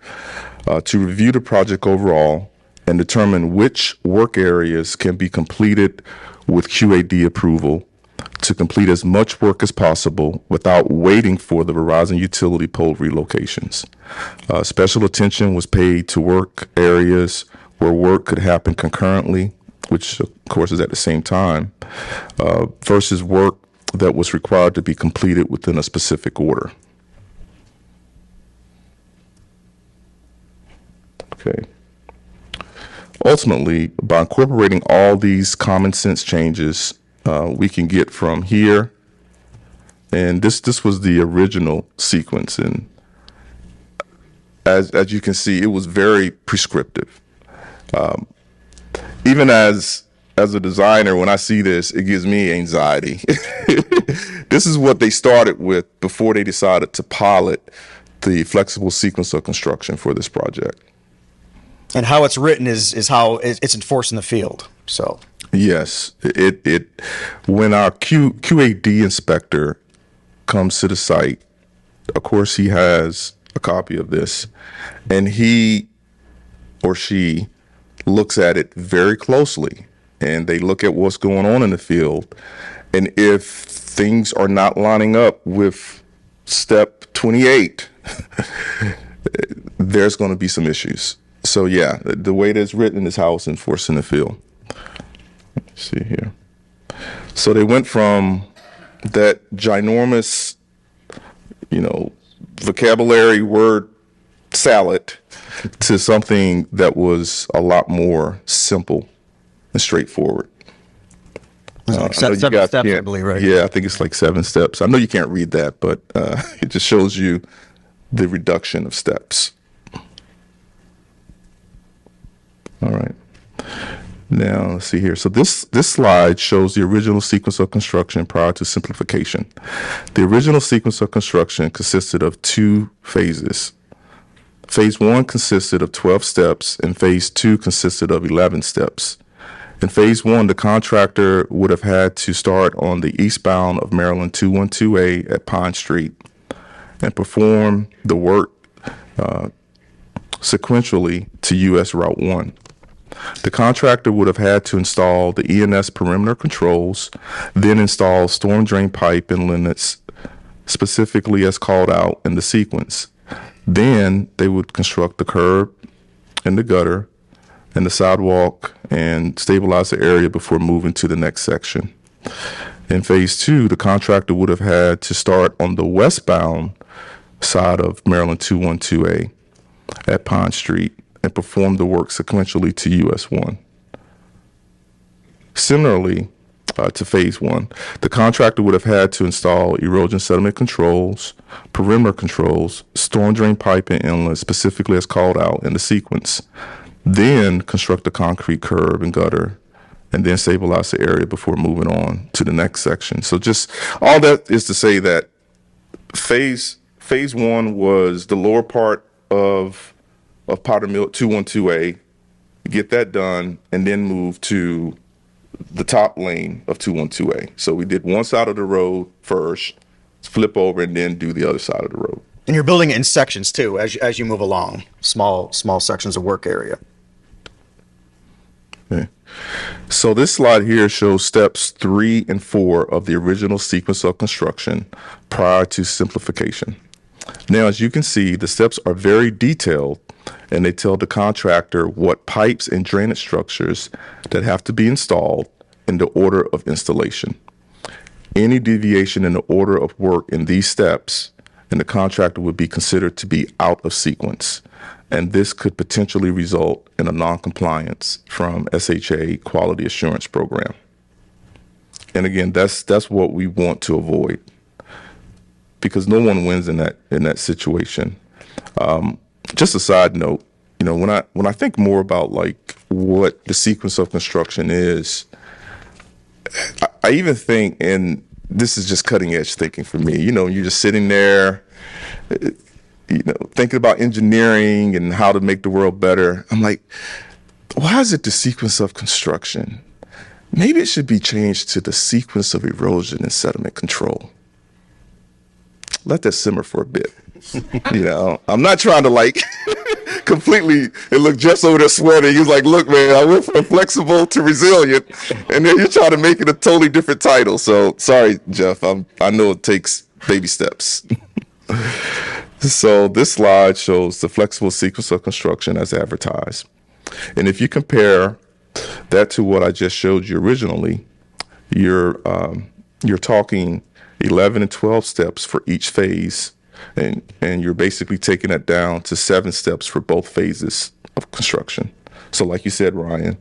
[SPEAKER 3] to review the project overall and determine which work areas can be completed with QAD approval to complete as much work as possible without waiting for the Verizon utility pole relocations. Special attention was paid to work areas where work could happen concurrently, which of course is at the same time, versus work that was required to be completed within a specific order. Okay. Ultimately, by incorporating all these common sense changes, we can get from here, and this was the original sequence, and as you can see, it was very prescriptive. Even as as a designer, when I see this, it gives me anxiety. This is what they started with before they decided to pilot the flexible sequence of construction for this project.
[SPEAKER 4] And how it's written is how it's enforced in the field. So
[SPEAKER 3] yes, when our QAD inspector comes to the site, of course he has a copy of this, and he or she looks at it very closely, and they look at what's going on in the field, and if things are not lining up with step 28, there's going to be some issues. So yeah, the way that's written is how it's enforced in the field. Let's see here. So they went from that ginormous, vocabulary word salad to something that was a lot more simple and straightforward.
[SPEAKER 4] Like 7 steps, I believe, right?
[SPEAKER 3] Yeah, I think it's like 7 steps. I know you can't read that, but it just shows you the reduction of steps. All right. Now, let's see here. So this slide shows the original sequence of construction prior to simplification. The original sequence of construction consisted of 2 phases. Phase 1 consisted of 12 steps, and Phase 2 consisted of 11 steps. In Phase 1, the contractor would have had to start on the eastbound of Maryland 212A at Pine Street and perform the work sequentially to U.S. Route 1. The contractor would have had to install the ENS perimeter controls, then install storm drain pipe inlets specifically as called out in the sequence. Then they would construct the curb and the gutter and the sidewalk and stabilize the area before moving to the next section. In Phase 2, the contractor would have had to start on the westbound side of Maryland 212A at Pine Street and perform the work sequentially to US 1. Similarly to Phase 1, the contractor would have had to install erosion sediment controls, perimeter controls, storm drain pipe and inlet specifically as called out in the sequence, then construct the concrete curb and gutter, and then stabilize the area before moving on to the next section. So just all that is to say that Phase 1 was the lower part of Powder Mill 212A, get that done, and then move to the top lane of 212A. So we did one side of the road first, flip over, and then do the other side of the road.
[SPEAKER 4] And you're building it in sections too, as you move along, small sections of work area.
[SPEAKER 3] Okay. So this slide here shows steps 3 and 4 of the original sequence of construction prior to simplification. Now, as you can see, the steps are very detailed, and they tell the contractor what pipes and drainage structures that have to be installed in the order of installation. Any deviation in the order of work in these steps, and the contractor would be considered to be out of sequence, and this could potentially result in a non-compliance from SHA quality assurance program. And again, that's what we want to avoid, because no one wins in that situation. Just a side note, when I think more about like what the sequence of construction is, I even think, and this is just cutting edge thinking for me, you're just sitting there, thinking about engineering and how to make the world better. I'm like, why is it the sequence of construction? Maybe it should be changed to the sequence of erosion and sediment control. Let that simmer for a bit. I'm not trying to completely, and look, Jeff's over there sweating. He was like, look, man, I went from flexible to resilient, and then you're trying to make it a totally different title. So sorry, Jeff, I know it takes baby steps. So this slide shows the flexible sequence of construction as advertised. And if you compare that to what I just showed you originally, you're talking 11 and 12 steps for each phase, and you're basically taking that down to 7 steps for both phases of construction. So like you said, Ryan,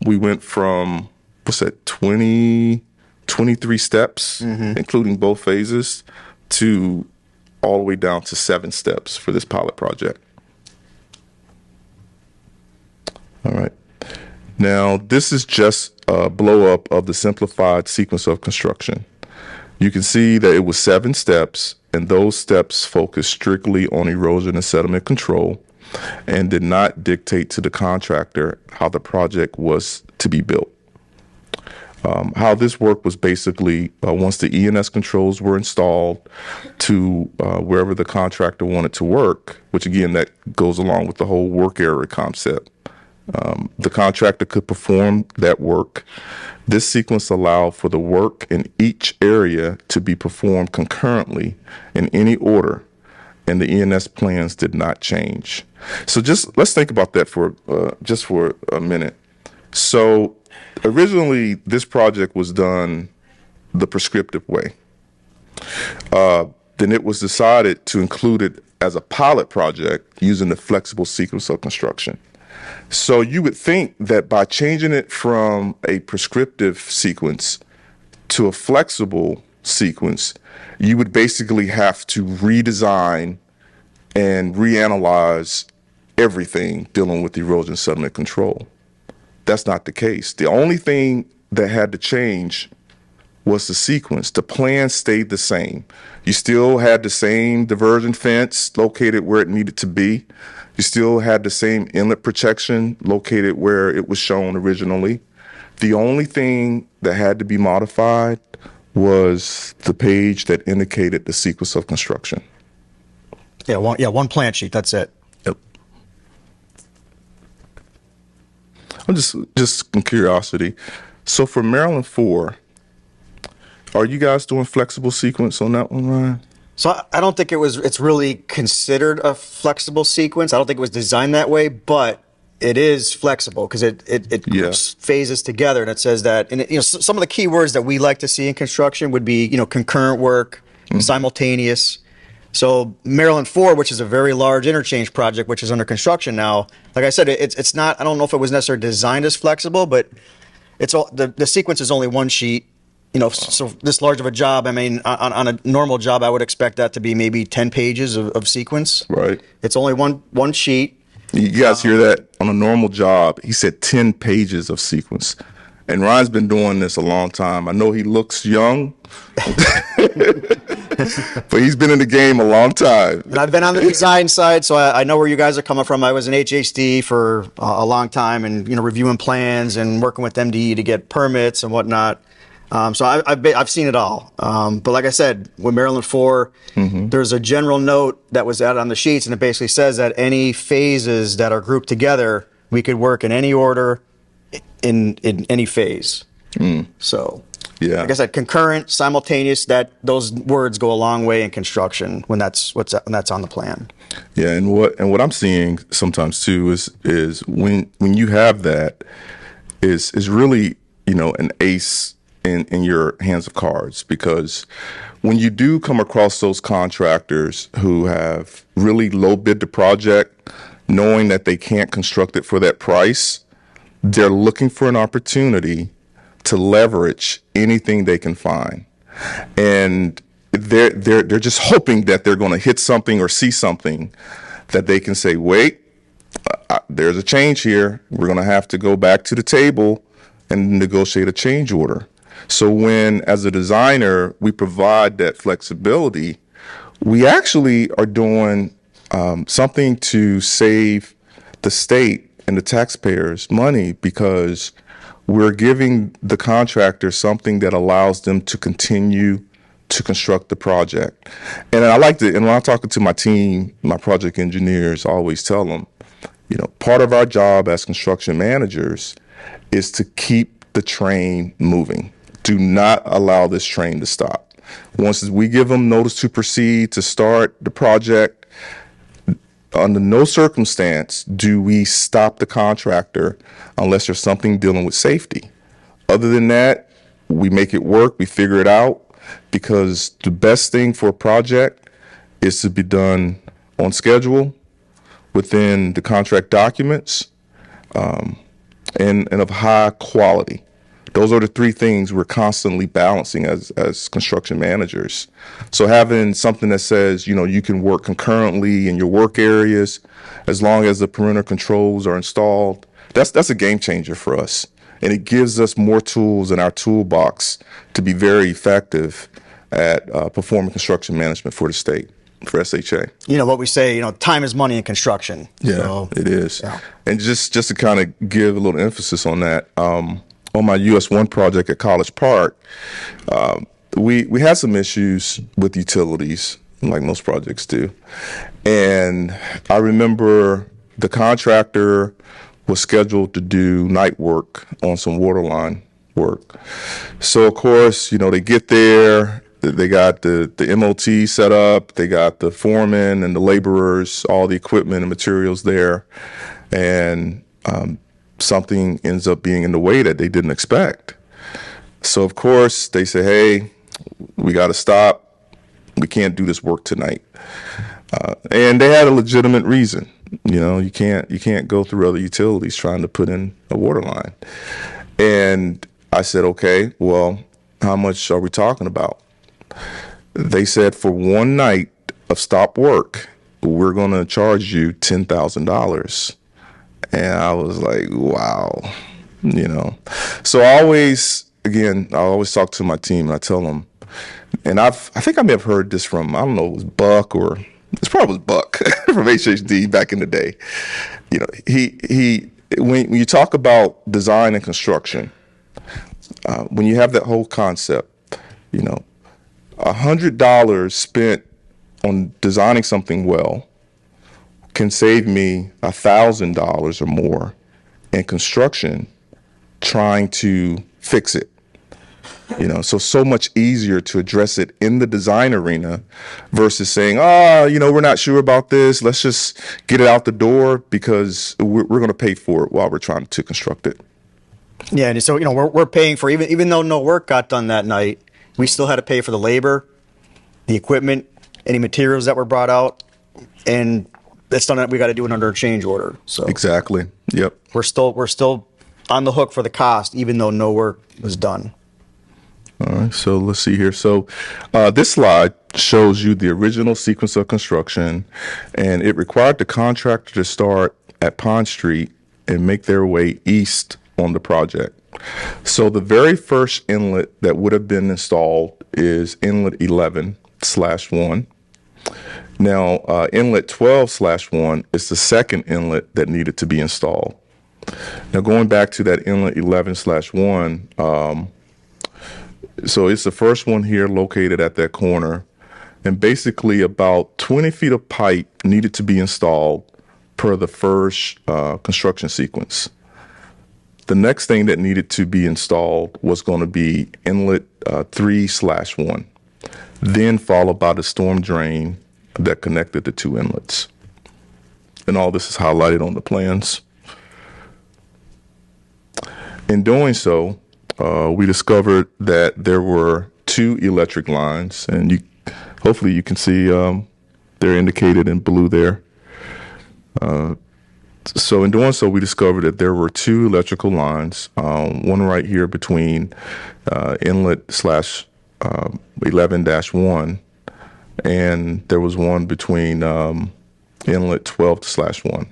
[SPEAKER 3] we went from, 23 steps, including both phases, to all the way down to 7 steps for this pilot project. All right. Now, this is just a blow up of the simplified sequence of construction. You can see that it was 7 steps, and those steps focused strictly on erosion and sediment control and did not dictate to the contractor how the project was to be built. How this worked was basically once the E&S controls were installed to wherever the contractor wanted to work, which again, that goes along with the whole work area concept. The contractor could perform that work. This sequence allowed for the work in each area to be performed concurrently in any order, and the E&S plans did not change. So just let's think about that for just for a minute. So originally, this project was done the prescriptive way. Then it was decided to include it as a pilot project using the flexible sequence of construction. So you would think that by changing it from a prescriptive sequence to a flexible sequence, you would basically have to redesign and reanalyze everything dealing with erosion sediment control. That's not the case. The only thing that had to change was the sequence. The plan stayed the same. You still had the same diversion fence located where it needed to be. You still had the same inlet protection located where it was shown originally. The only thing that had to be modified was the page that indicated the sequence of construction.
[SPEAKER 4] Yeah, one plan sheet. That's it.
[SPEAKER 3] Yep. I'm just in curiosity. So for Maryland 4, are you guys doing flexible sequence on that one, Ryan?
[SPEAKER 4] So I don't think it's really considered a flexible sequence. I don't think it was designed that way, but it is flexible because it groups phases together, and it says that, and some of the key words that we like to see in construction would be, concurrent work, simultaneous. So Maryland 4, which is a very large interchange project, which is under construction now, like I said, it's not, I don't know if it was necessarily designed as flexible, but it's all, the sequence is only one sheet. So this large of a job, I mean, on a normal job, I would expect that to be maybe 10 pages of sequence.
[SPEAKER 3] Right.
[SPEAKER 4] It's only one sheet.
[SPEAKER 3] You guys hear that? On a normal job, he said 10 pages of sequence. And Ryan's been doing this a long time. I know he looks young, but he's been in the game a long time.
[SPEAKER 4] And I've been on the design side, so I know where you guys are coming from. I was in HHD for a long time and, reviewing plans and working with MDE to get permits and whatnot. So I've seen it all. But like I said, with Maryland 4, there's a general note that was added on the sheets, and it basically says that any phases that are grouped together, we could work in any order in any phase. So, like I said, concurrent, simultaneous, those words go a long way in construction when that's on the plan.
[SPEAKER 3] Yeah, and what I'm seeing sometimes too is when you have that is really, an ace in your hands of cards, because when you do come across those contractors who have really low bid the project, knowing that they can't construct it for that price, they're looking for an opportunity to leverage anything they can find. And they're just hoping that they're going to hit something or see something that they can say, wait, there's a change here. We're going to have to go back to the table and negotiate a change order. So when, as a designer, we provide that flexibility, we actually are doing something to save the state and the taxpayers money, because we're giving the contractor something that allows them to continue to construct the project. And I like to, and when I'm talking to my team, my project engineers, I always tell them, part of our job as construction managers is to keep the train moving. Do not allow this train to stop. Once we give them notice to proceed to start the project, under no circumstance do we stop the contractor unless there's something dealing with safety. Other than that, we make it work, we figure it out, because the best thing for a project is to be done on schedule, within the contract documents, and of high quality. Those are the 3 things we're constantly balancing as construction managers. So having something that says, you can work concurrently in your work areas as long as the perimeter controls are installed, that's a game changer for us. And it gives us more tools in our toolbox to be very effective at performing construction management for the state, for SHA.
[SPEAKER 4] You know what we say, time is money in construction.
[SPEAKER 3] Yeah,
[SPEAKER 4] So,
[SPEAKER 3] it is.
[SPEAKER 4] yeah.
[SPEAKER 3] And just to kind of give a little emphasis on that, on my US1 project at College Park, we had some issues with utilities, like most projects do. And I remember the contractor was scheduled to do night work on some water line work. So of course, they get there, they got the MOT set up, they got the foreman and the laborers, all the equipment and materials there, and something ends up being in the way that they didn't expect. So of course they say, hey, we got to stop. We can't do this work tonight. And they had a legitimate reason. You can't go through other utilities trying to put in a water line. And I said, okay, well, how much are we talking about? They said for one night of stop work, we're going to charge you $10,000. And I was like, wow, So I always talk to my team and I tell them, and I think I may have heard this from, I don't know, it was Buck or it's probably Buck from HHD back in the day. When you talk about design and construction, when you have that whole concept, $100 spent on designing something well can save me $1,000 or more in construction trying to fix it. So much easier to address it in the design arena versus saying, we're not sure about this. Let's just get it out the door because we're going to pay for it while we're trying to construct it.
[SPEAKER 4] Yeah, and so we're paying for even though no work got done that night, we still had to pay for the labor, the equipment, any materials that were brought out, and that's something that we got to do it under a change order. So
[SPEAKER 3] exactly. Yep.
[SPEAKER 4] We're still on the hook for the cost, even though no work was done.
[SPEAKER 3] All right, so let's see here. So this slide shows you the original sequence of construction, and it required the contractor to start at Pond Street and make their way east on the project. So the very first inlet that would have been installed is inlet 11/1. Now, inlet 12/1 is the second inlet that needed to be installed. Now, going back to that inlet 11/1, so it's the first one here located at that corner, and basically about 20 feet of pipe needed to be installed per the first construction sequence. The next thing that needed to be installed was going to be inlet 3/1, then followed by the storm drain that connected the two inlets. And all this is highlighted on the plans. In doing so, we discovered that there were two electric lines, and hopefully you can see they're indicated in blue there. So in doing so, we discovered that there were two electrical lines, one right here between inlet /11-1, and there was one between inlet 12/1.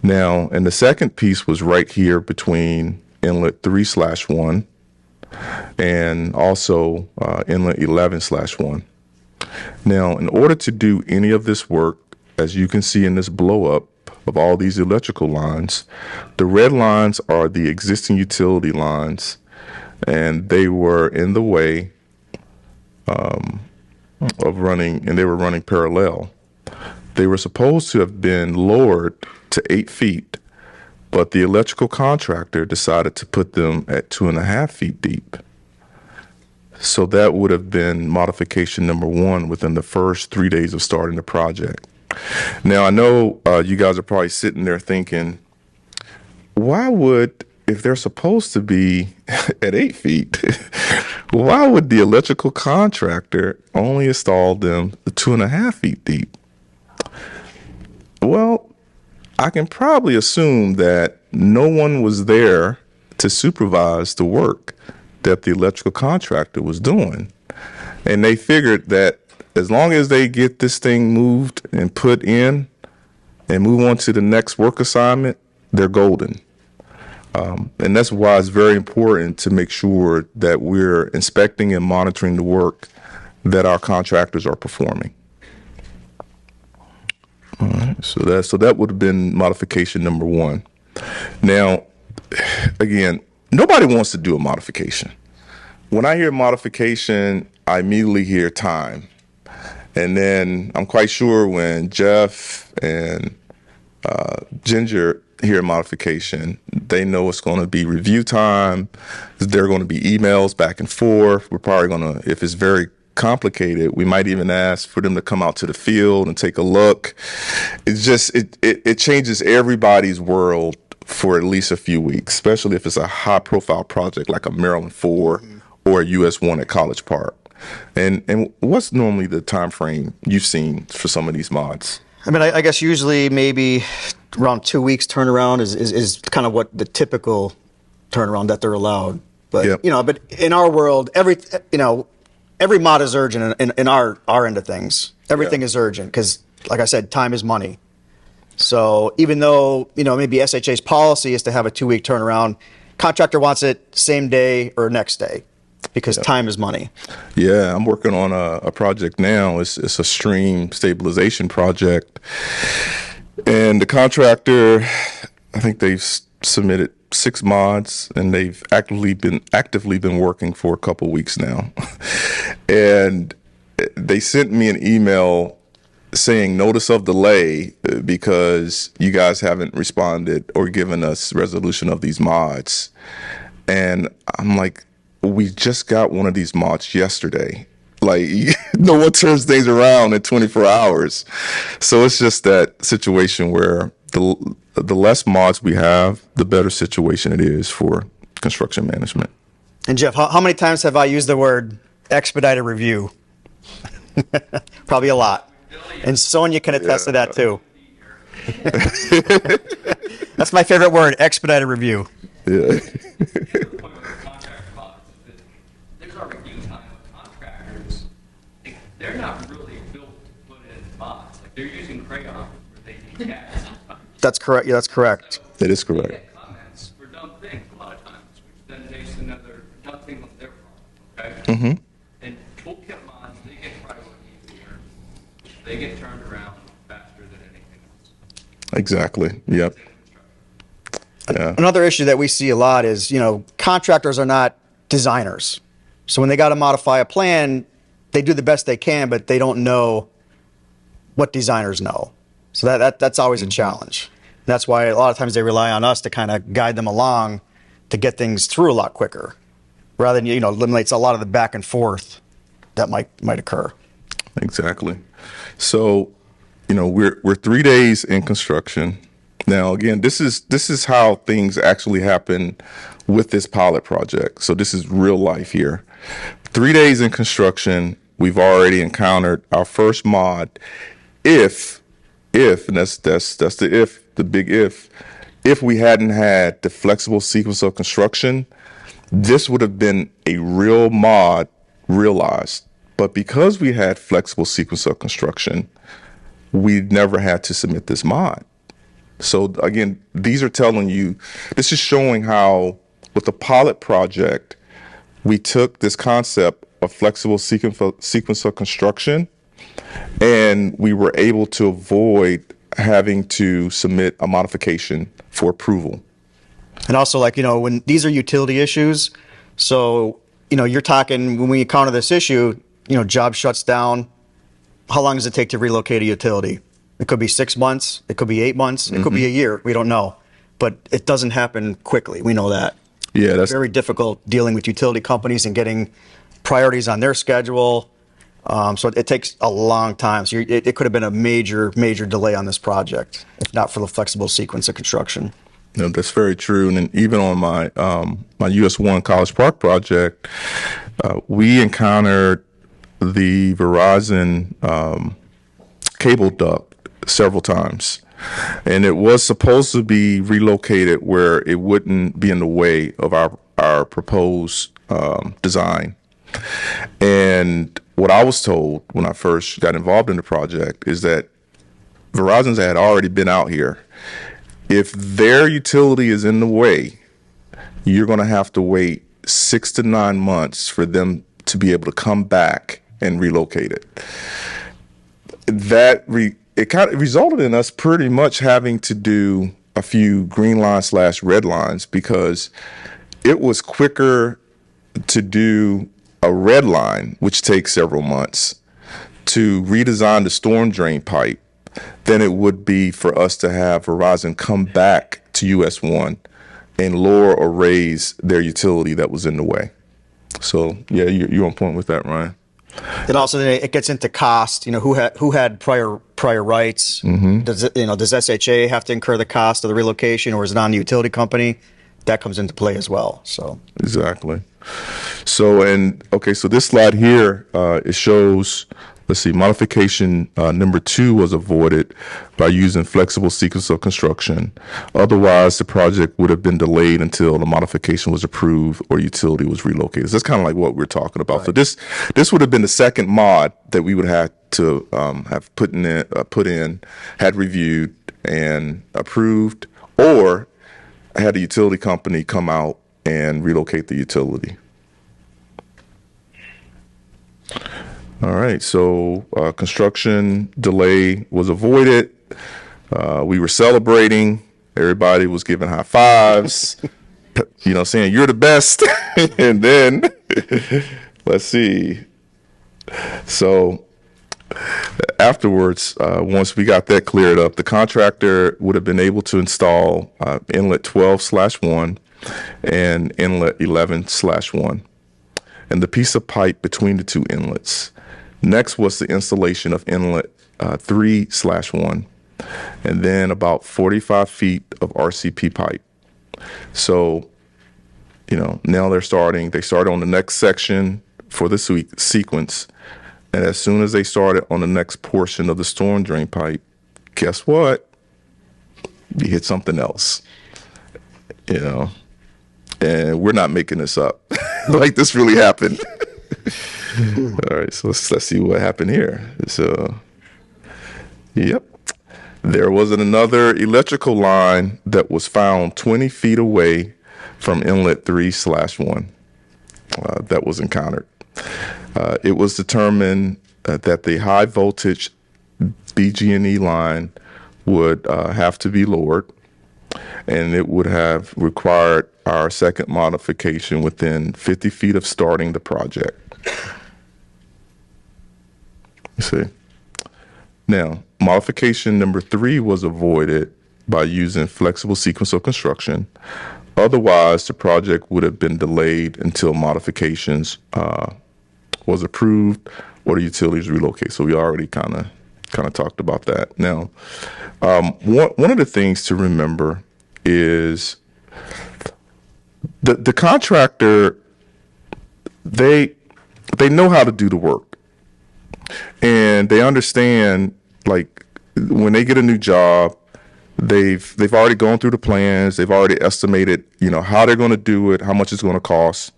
[SPEAKER 3] Now, and the second piece was right here between inlet 3/1 and also inlet 11/1. Now, in order to do any of this work, as you can see in this blow up of all these electrical lines, the red lines are the existing utility lines, and they were in the way of running, and they were running parallel. They were supposed to have been lowered to 8 feet, but the electrical contractor decided to put them at 2.5 feet deep. So that would have been modification number one within the first 3 days of starting the project. Now, I know you guys are probably sitting there thinking, why would, if they're supposed to be at 8 feet, why would the electrical contractor only install them 2.5 feet deep? Well, I can probably assume that no one was there to supervise the work that the electrical contractor was doing. And they figured that as long as they get this thing moved and put in and move on to the next work assignment, they're golden. And that's why it's very important to make sure that we're inspecting and monitoring the work that our contractors are performing. All right, so that would have been modification number one. Now, again, nobody wants to do a modification. When I hear modification, I immediately hear time. And then I'm quite sure when Jeff and Ginger hear modification, they know it's going to be review time. There are going to be emails back and forth. We're probably going to, if it's very complicated, we might even ask for them to come out to the field and take a look. It's just, it changes everybody's world for at least a few weeks, especially if it's a high profile project like a Maryland 4 or a US 1 at College Park. And what's normally the time frame you've seen for some of these mods?
[SPEAKER 4] I mean, I guess usually maybe around 2 weeks turnaround is kind of what the typical turnaround that they're allowed. But,
[SPEAKER 3] Yep.
[SPEAKER 4] But in our world, every mod is urgent in our end of things. Everything is urgent because, like I said, time is money. So even though, maybe SHA's policy is to have a 2 week turnaround, contractor wants it same day or next day because time is money.
[SPEAKER 3] Yeah, I'm working on a project now. It's a stream stabilization project. And the contractor, I think they've submitted 6 mods, and they've actively been working for a couple weeks now. And they sent me an email saying notice of delay because you guys haven't responded or given us resolution of these mods. And I'm like, we just got one of these mods yesterday. Like, no one turns things around in 24 hours. So it's just that situation where the less mods we have, the better situation it is for construction management.
[SPEAKER 4] And Jeff, how many times have I used the word expedited review? Probably a lot. And Sonia can attest to that too. That's my favorite word, expedited review.
[SPEAKER 3] Yeah.
[SPEAKER 2] There's our review time with contractors. They're not really built to put in mods. Like, they're using crayon where they need gas.
[SPEAKER 4] That's correct. Yeah, that's correct.
[SPEAKER 3] That is
[SPEAKER 2] We
[SPEAKER 3] correct.
[SPEAKER 2] get comments for dumb things a lot of times, which then makes another dumb thing on their part. Okay?
[SPEAKER 3] Mm-hmm.
[SPEAKER 2] And toolkit mods, they get priority easier. They get turned around faster than anything else.
[SPEAKER 3] Exactly. Yep. Yeah.
[SPEAKER 4] Another issue that we see a lot is, contractors are not designers. So when they got to modify a plan, they do the best they can, but they don't know what designers know. So that's always a challenge. That's why a lot of times they rely on us to kind of guide them along to get things through a lot quicker, rather than, eliminates a lot of the back and forth that might occur.
[SPEAKER 3] Exactly. So, we're 3 days in construction. Now, again, this is how things actually happen with this pilot project. So this is real life here. 3 days in construction, we've already encountered our first mod. If, and that's the if, the big if we hadn't had the flexible sequence of construction, this would have been a real mod realized. But because we had flexible sequence of construction, we never had to submit this mod. So again, these are telling you, this is showing how with the pilot project, we took this concept of flexible sequence of construction, and we were able to avoid having to submit a modification for approval.
[SPEAKER 4] And also, when these are utility issues, so, you're talking, when we encounter this issue, job shuts down. How long does it take to relocate a utility? It could be 6 months. It could be 8 months. It could be a year. We don't know. But it doesn't happen quickly. We know that.
[SPEAKER 3] Yeah, that's
[SPEAKER 4] very difficult dealing with utility companies and getting priorities on their schedule. So it takes a long time. So it could have been a major delay on this project, if not for the flexible sequence of construction.
[SPEAKER 3] No, that's very true. And then even on my my US 1 College Park project, we encountered the Verizon cable duct several times. And it was supposed to be relocated where it wouldn't be in the way of our proposed design. And what I was told when I first got involved in the project is that Verizon's had already been out here. If their utility is in the way, you're going to have to wait 6 to 9 months for them to be able to come back and relocate it. It kind of resulted in us pretty much having to do a few green lines / red lines, because it was quicker to do a red line, which takes several months, to redesign the storm drain pipe than it would be for us to have Verizon come back to US1 and lower or raise their utility that was in the way. So yeah, you're on point with that, Ryan.
[SPEAKER 4] And also, it gets into cost. Who had prior rights? Mm-hmm. Does SHA have to incur the cost of the relocation, or is it on the utility company? That comes into play as well. So
[SPEAKER 3] exactly. So this slide here it shows. Let's see, modification number 2 was avoided by using flexible sequence of construction. Otherwise, the project would have been delayed until the modification was approved or utility was relocated. So that's kind of like what we're talking about. Right. So this would have been the second mod that we would have to have put in, had reviewed and approved, or had a utility company come out and relocate the utility. All right, so construction delay was avoided. We were celebrating. Everybody was giving high fives, saying you're the best. And then, let's see. So afterwards, once we got that cleared up, the contractor would have been able to install inlet 12/1 and inlet 11/1, and the piece of pipe between the two inlets. Next was the installation of inlet 3/1, and then about 45 feet of RCP pipe. So, now they started on the next section for the sequence. And as soon as they started on the next portion of the storm drain pipe, guess what? You hit something else, and we're not making this up. Like, this really happened. All right, so let's see what happened here. So, yep, there was another electrical line that was found 20 feet away from inlet 3/1 that was encountered. It was determined that the high voltage BG&E line would have to be lowered, and it would have required our second modification within 50 feet of starting the project. You see. Now, modification number 3 was avoided by using flexible sequence of construction. Otherwise, the project would have been delayed until modifications was approved or the utilities relocate. So we already kind of talked about that. Now, one of the things to remember is the contractor, they know how to do the work. And they understand, like, when they get a new job, they've already gone through the plans. They've already estimated, how they're going to do it, how much it's going to cost.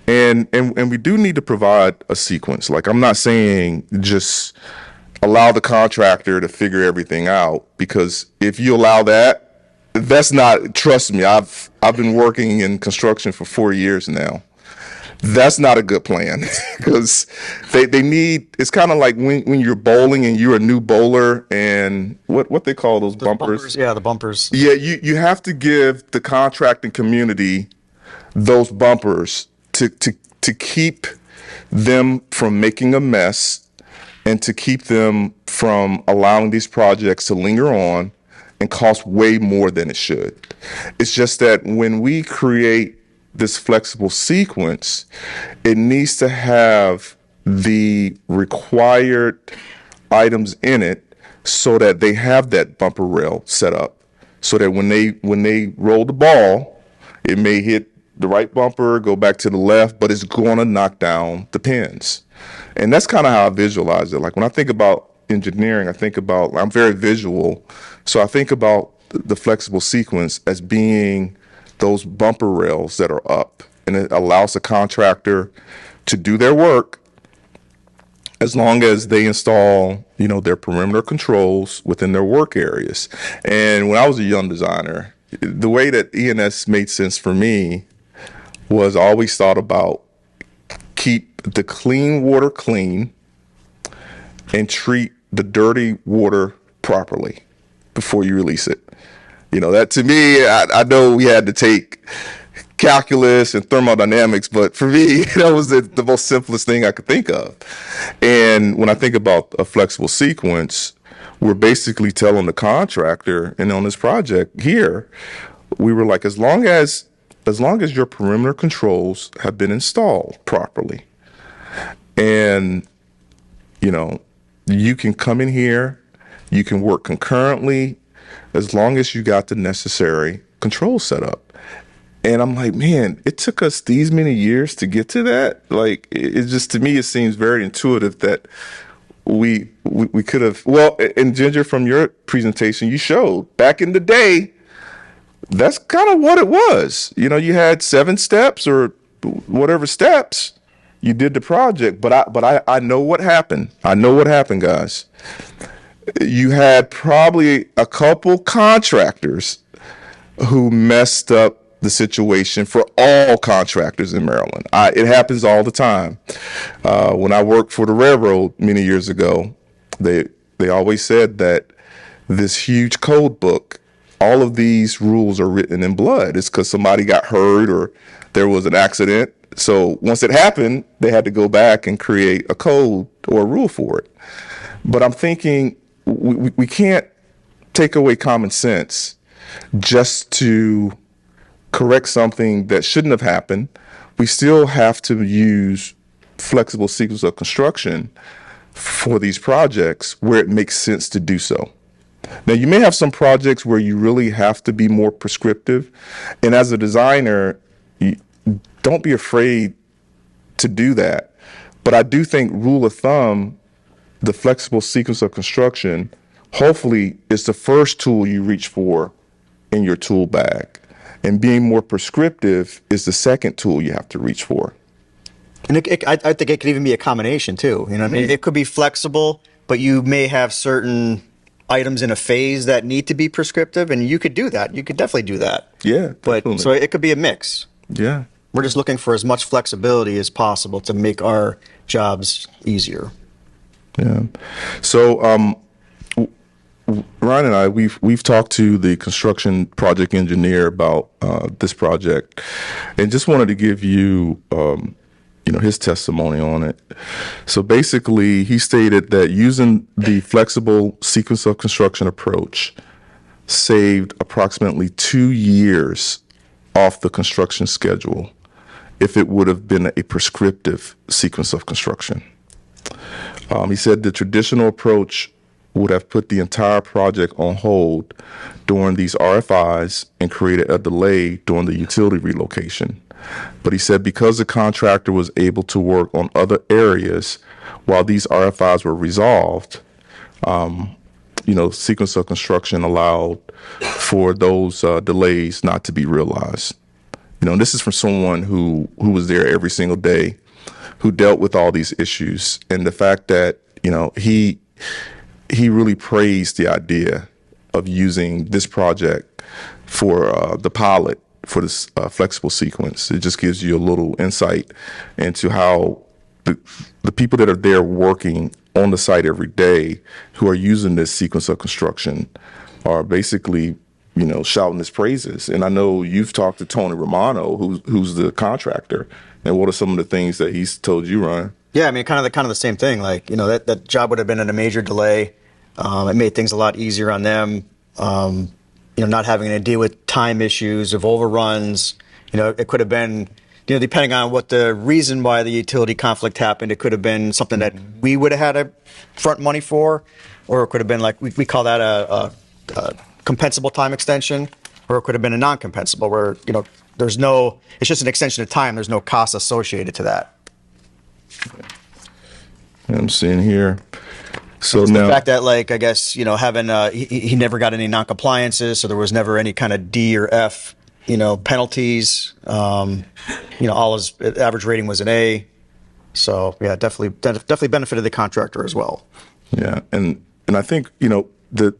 [SPEAKER 3] And we do need to provide a sequence. Like, I'm not saying just allow the contractor to figure everything out, because if you allow that, that's not, trust me, I've been working in construction for 4 years now. That's not a good plan, because they need, it's kind of like when you're bowling and you're a new bowler, and what they call those bumpers.
[SPEAKER 4] Yeah, the bumpers.
[SPEAKER 3] Yeah, you have to give the contracting community those bumpers to keep them from making a mess, and to keep them from allowing these projects to linger on and cost way more than it should. It's just that when we create this flexible sequence, it needs to have the required items in it so that they have that bumper rail set up, so that when they roll the ball, it may hit the right bumper, go back to the left, but it's going to knock down the pins. And that's kind of how I visualize it. Like, when I think about engineering, I'm very visual. So I think about the flexible sequence as being those bumper rails that are up, and it allows the contractor to do their work as long as they install, their perimeter controls within their work areas. And when I was a young designer, the way that ENS made sense for me was always thought about keep the clean water clean and treat the dirty water properly before you release it. You know, that to me, I know we had to take calculus and thermodynamics, but for me, that was the most simplest thing I could think of. And when I think about a flexible sequence, we're basically telling the contractor, and on this project here, we were like, as long as your perimeter controls have been installed properly, and you know, you can come in here, you can work concurrently, as long as you got the necessary control set up. And I'm like, man, it took us these many years to get to that. Like, it just, to me, it seems very intuitive that we could have, well, and Ginger, from your presentation, you showed back in the day, that's kind of what it was. You know, you had 7 steps or whatever steps, you did the project, but I know what happened. I know what happened, guys. You had probably a couple contractors who messed up the situation for all contractors in Maryland. It happens all the time. When I worked for the railroad many years ago, they always said that this huge code book, all of these rules are written in blood. It's because somebody got hurt or there was an accident. So once it happened, they had to go back and create a code or a rule for it. But I'm thinking we can't take away common sense just to correct something that shouldn't have happened. We still have to use flexible sequence of construction for these projects where it makes sense to do so. Now, you may have some projects where you really have to be more prescriptive. And as a designer, don't be afraid to do that. But I do think, rule of thumb, the flexible sequence of construction, hopefully, is the first tool you reach for in your tool bag. And being more prescriptive is the second tool you have to reach for.
[SPEAKER 4] And I think it could even be a combination too. You know what I mean? It could be flexible, but you may have certain items in a phase that need to be prescriptive, and you could do that. You could definitely do that.
[SPEAKER 3] Yeah, definitely.
[SPEAKER 4] But so it could be a mix.
[SPEAKER 3] Yeah.
[SPEAKER 4] We're just looking for as much flexibility as possible to make our jobs easier.
[SPEAKER 3] Yeah. So, Ryan and I, we've talked to the construction project engineer about this project, and just wanted to give you, his testimony on it. So basically, he stated that using the flexible sequence of construction approach saved approximately 2 years off the construction schedule if it would have been a prescriptive sequence of construction. He said the traditional approach would have put the entire project on hold during these RFIs and created a delay during the utility relocation. But he said because the contractor was able to work on other areas while these RFIs were resolved, sequence of construction allowed for those delays not to be realized. And this is from someone who was there every single day, who dealt with all these issues. And the fact that, he really praised the idea of using this project for the pilot for this flexible sequence. It just gives you a little insight into how the people that are there working on the site every day who are using this sequence of construction are basically, shouting his praises. And I know you've talked to Tony Romano, who's the contractor, and what are some of the things that he's told you, Ryan?
[SPEAKER 4] Yeah, I mean, kind of the same thing. Like, that job would have been in a major delay. It made things a lot easier on them. Not having to deal with time issues of overruns. It could have been, depending on what the reason why the utility conflict happened, it could have been something that we would have had to front money for, or it could have been like, we call that a compensable time extension, or it could have been a non-compensable where, it's just an extension of time. There's no cost associated to that.
[SPEAKER 3] I'm seeing here. So
[SPEAKER 4] it's
[SPEAKER 3] now
[SPEAKER 4] the fact that, like, I guess, having he never got any non-compliances, so there was never any kind of D or F, penalties. All his average rating was an A. So yeah, definitely benefited the contractor as well.
[SPEAKER 3] Yeah, and I think the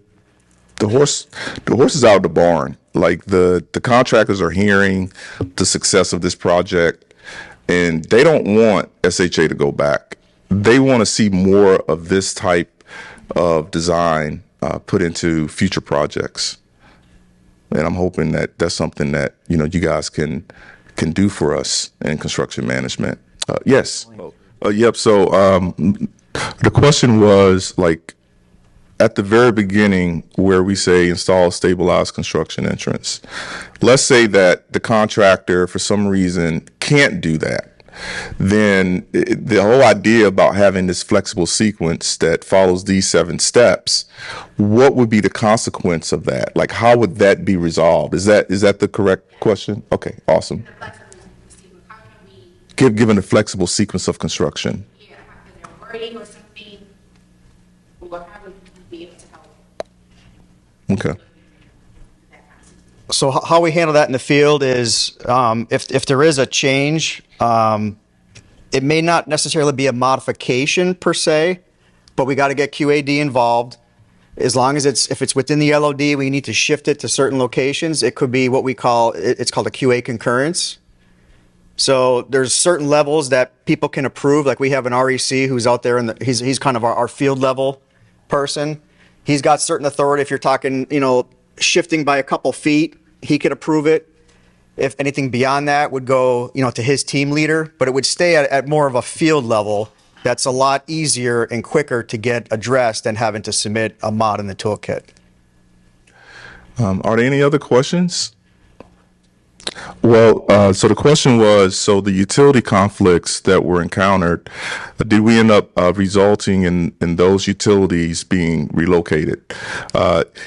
[SPEAKER 3] horse is out of the barn. Like the contractors are hearing the success of this project, and they don't want SHA to go back. They want to see more of this type of design put into future projects. And I'm hoping that that's something that, you guys can do for us in construction management. Yes. Yep. So the question was, like, at the very beginning where we say install a stabilized construction entrance. Let's say that the contractor for some reason can't do that. Then the whole idea about having this flexible sequence that follows these 7 steps, what would be the consequence of that? Like, how would that be resolved? Is that the correct question? Okay, awesome. Given the flexible sequence of construction.
[SPEAKER 5] Yeah, after their wording or something, or how would we be able to help?
[SPEAKER 3] Okay.
[SPEAKER 4] So how we handle that in the field is if there is a change, it may not necessarily be a modification per se, but we got to get QAD involved. As long as if it's within the LOD, we need to shift it to certain locations. It could be what we call, it's called a QA concurrence. So there's certain levels that people can approve. Like we have an REC who's out there, and he's kind of our field level person. He's got certain authority. If you're talking, shifting by a couple feet, he could approve it. If anything beyond that would go, to his team leader, but it would stay at more of a field level. That's a lot easier and quicker to get addressed than having to submit a mod in the toolkit.
[SPEAKER 3] Are there any other questions? Well, so the question was, so the utility conflicts that were encountered, did we end up resulting in those utilities being relocated?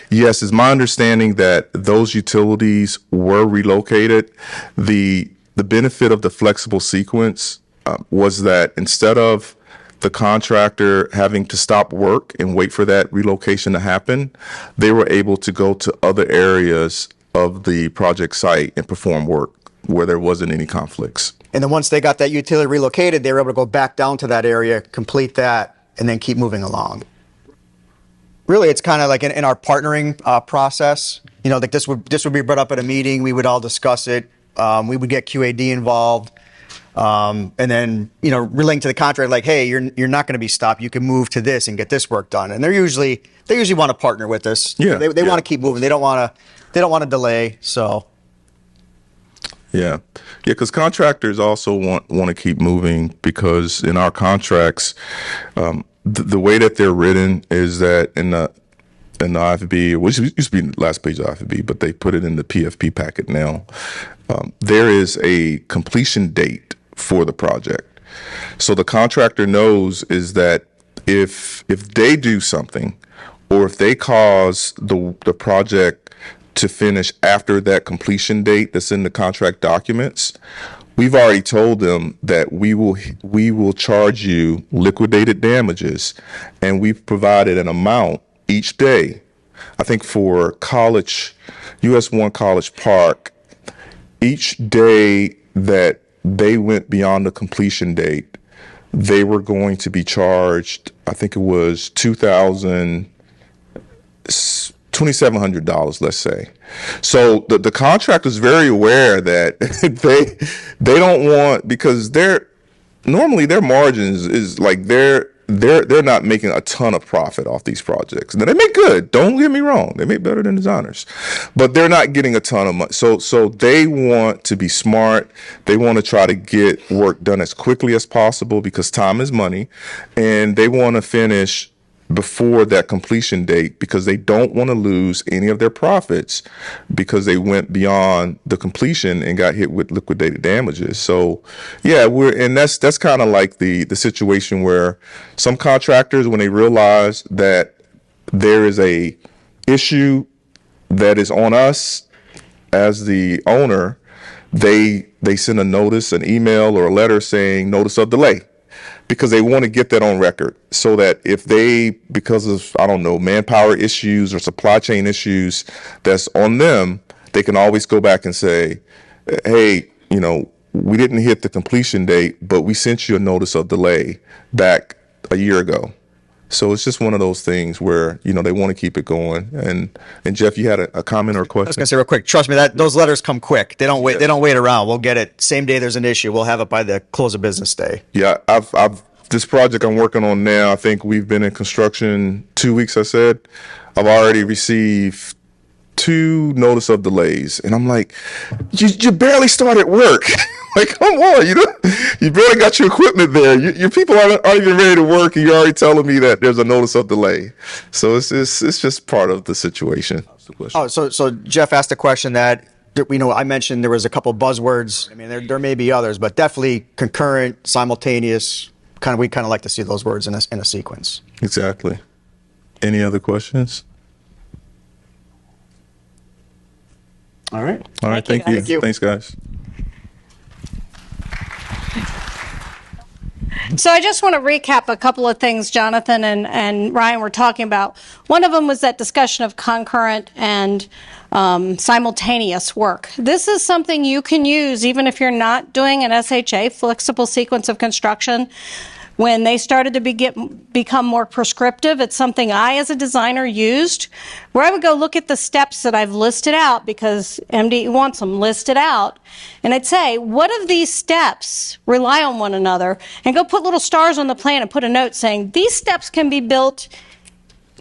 [SPEAKER 3] Yes, it's my understanding that those utilities were relocated. The benefit of the flexible sequence was that instead of the contractor having to stop work and wait for that relocation to happen, they were able to go to other areas of the project site and perform work where there wasn't any conflicts.
[SPEAKER 4] And then once they got that utility relocated, they were able to go back down to that area, complete that, and then keep moving along. Really, it's kind of like in our partnering process. Like this would be brought up at a meeting. We would all discuss it. We would get QAD involved. And then, relaying to the contractor, like, hey, you're not going to be stopped. You can move to this and get this work done. And they usually want to partner with us.
[SPEAKER 3] Yeah,
[SPEAKER 4] they want to keep moving. They don't want to delay. So.
[SPEAKER 3] Yeah, because contractors also want to keep moving, because in our contracts, the way that they're written is that in the IFB, which used to be the last page of IFB, but they put it in the PFP packet now. There is a completion date for the project, so the contractor knows is that if they do something, or if they cause the project to finish after that completion date that's in the contract documents, we've already told them that we will charge you liquidated damages, and we've provided an amount each day. I think for US 1 College Park, each day that they went beyond the completion date, they were going to be charged, I think it was $2,700, let's say. So the contractor is very aware that they don't want, because normally their margins is like they're not making a ton of profit off these projects. Now, they make good, don't get me wrong, they make better than designers, but they're not getting a ton of money. So they want to be smart. They want to try to get work done as quickly as possible, because time is money, and they want to finish before that completion date, because they don't want to lose any of their profits because they went beyond the completion and got hit with liquidated damages. So yeah, that's kind of like the situation where some contractors, when they realize that there is a issue that is on us as the owner, they send a notice, an email or a letter saying notice of delay, because they want to get that on record, so that if they, because of, manpower issues or supply chain issues that's on them, they can always go back and say, hey, we didn't hit the completion date, but we sent you a notice of delay back a year ago. So it's just one of those things where, they want to keep it going. And Jeff, you had a comment or a question?
[SPEAKER 4] I was going to say real quick, trust me, that those letters come quick. They don't wait. They don't wait around. We'll get it same day there's an issue. We'll have it by the close of business day.
[SPEAKER 3] Yeah, I've this project I'm working on now, I think we've been in construction 2 weeks, I said. I've already received 2 notice of delays. And I'm like, you barely started work. Like, come on, you barely got your equipment there. Your people aren't even ready to work, and you're already telling me that there's a notice of delay. So it's just part of the situation.
[SPEAKER 4] Oh, so Jeff asked a question that, I mentioned there was a couple buzzwords. I mean, there may be others, but definitely concurrent, simultaneous. We kind of like to see those words in a sequence.
[SPEAKER 3] Exactly. Any other questions?
[SPEAKER 4] All right.
[SPEAKER 3] All right. Thank you.
[SPEAKER 4] Thank you.
[SPEAKER 3] Thanks, guys.
[SPEAKER 1] So I just want to recap a couple of things Jonathan and Ryan were talking about. One of them was that discussion of concurrent and simultaneous work. This is something you can use even if you're not doing an SHA, flexible sequence of construction. When they started to become more prescriptive, it's something I, as a designer, used, where I would go look at the steps that I've listed out, because MDE wants them listed out, and I'd say, what of these steps rely on one another, and go put little stars on the plan and put a note saying, these steps can be built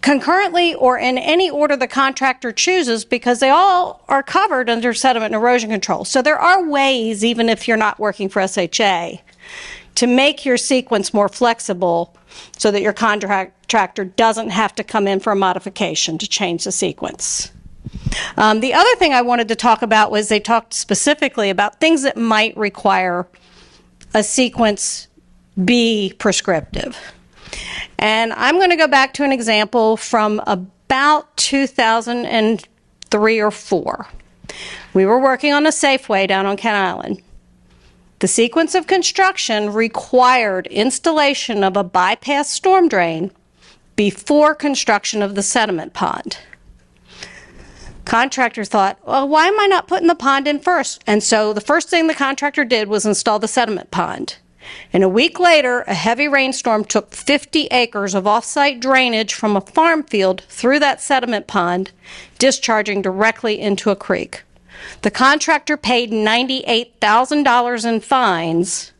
[SPEAKER 1] concurrently or in any order the contractor chooses, because they all are covered under sediment and erosion control. So there are ways, even if you're not working for SHA, to make your sequence more flexible so that your contractor doesn't have to come in for a modification to change the sequence. The other thing I wanted to talk about was they talked specifically about things that might require a sequence be prescriptive. And I'm going to go back to an example from about 2003 or 4. We were working on a Safeway down on Kent Island. The sequence of construction required installation of a bypass storm drain before construction of the sediment pond. Contractor thought, well, why am I not putting the pond in first? And so the first thing the contractor did was install the sediment pond. And a week later, a heavy rainstorm took 50 acres of off-site drainage from a farm field through that sediment pond, discharging directly into a creek. The contractor paid $98,000 in fines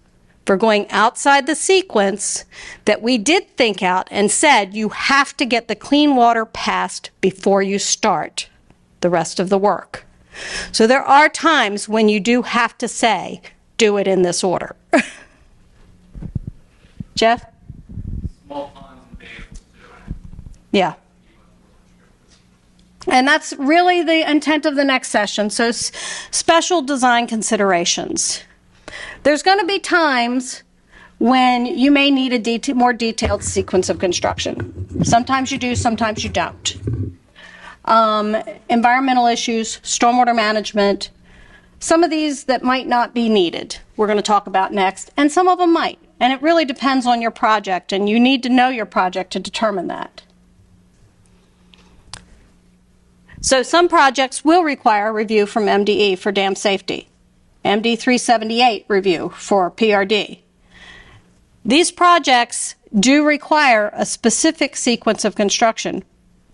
[SPEAKER 1] for going outside the sequence that we did think out, and said you have to get the clean water passed before you start the rest of the work. So there are times when you do have to say, do it in this order. Jeff?
[SPEAKER 2] Small ponds and bays.
[SPEAKER 1] Yeah. And that's really the intent of the next session. So special design considerations. There's going to be times when you may need a more detailed sequence of construction. Sometimes you do, sometimes you don't. Environmental issues, stormwater management, some of these that might not be needed, we're going to talk about next, and some of them might. And it really depends on your project, and you need to know your project to determine that. So some projects will require a review from MDE for dam safety, MD 378 review for PRD. These projects do require a specific sequence of construction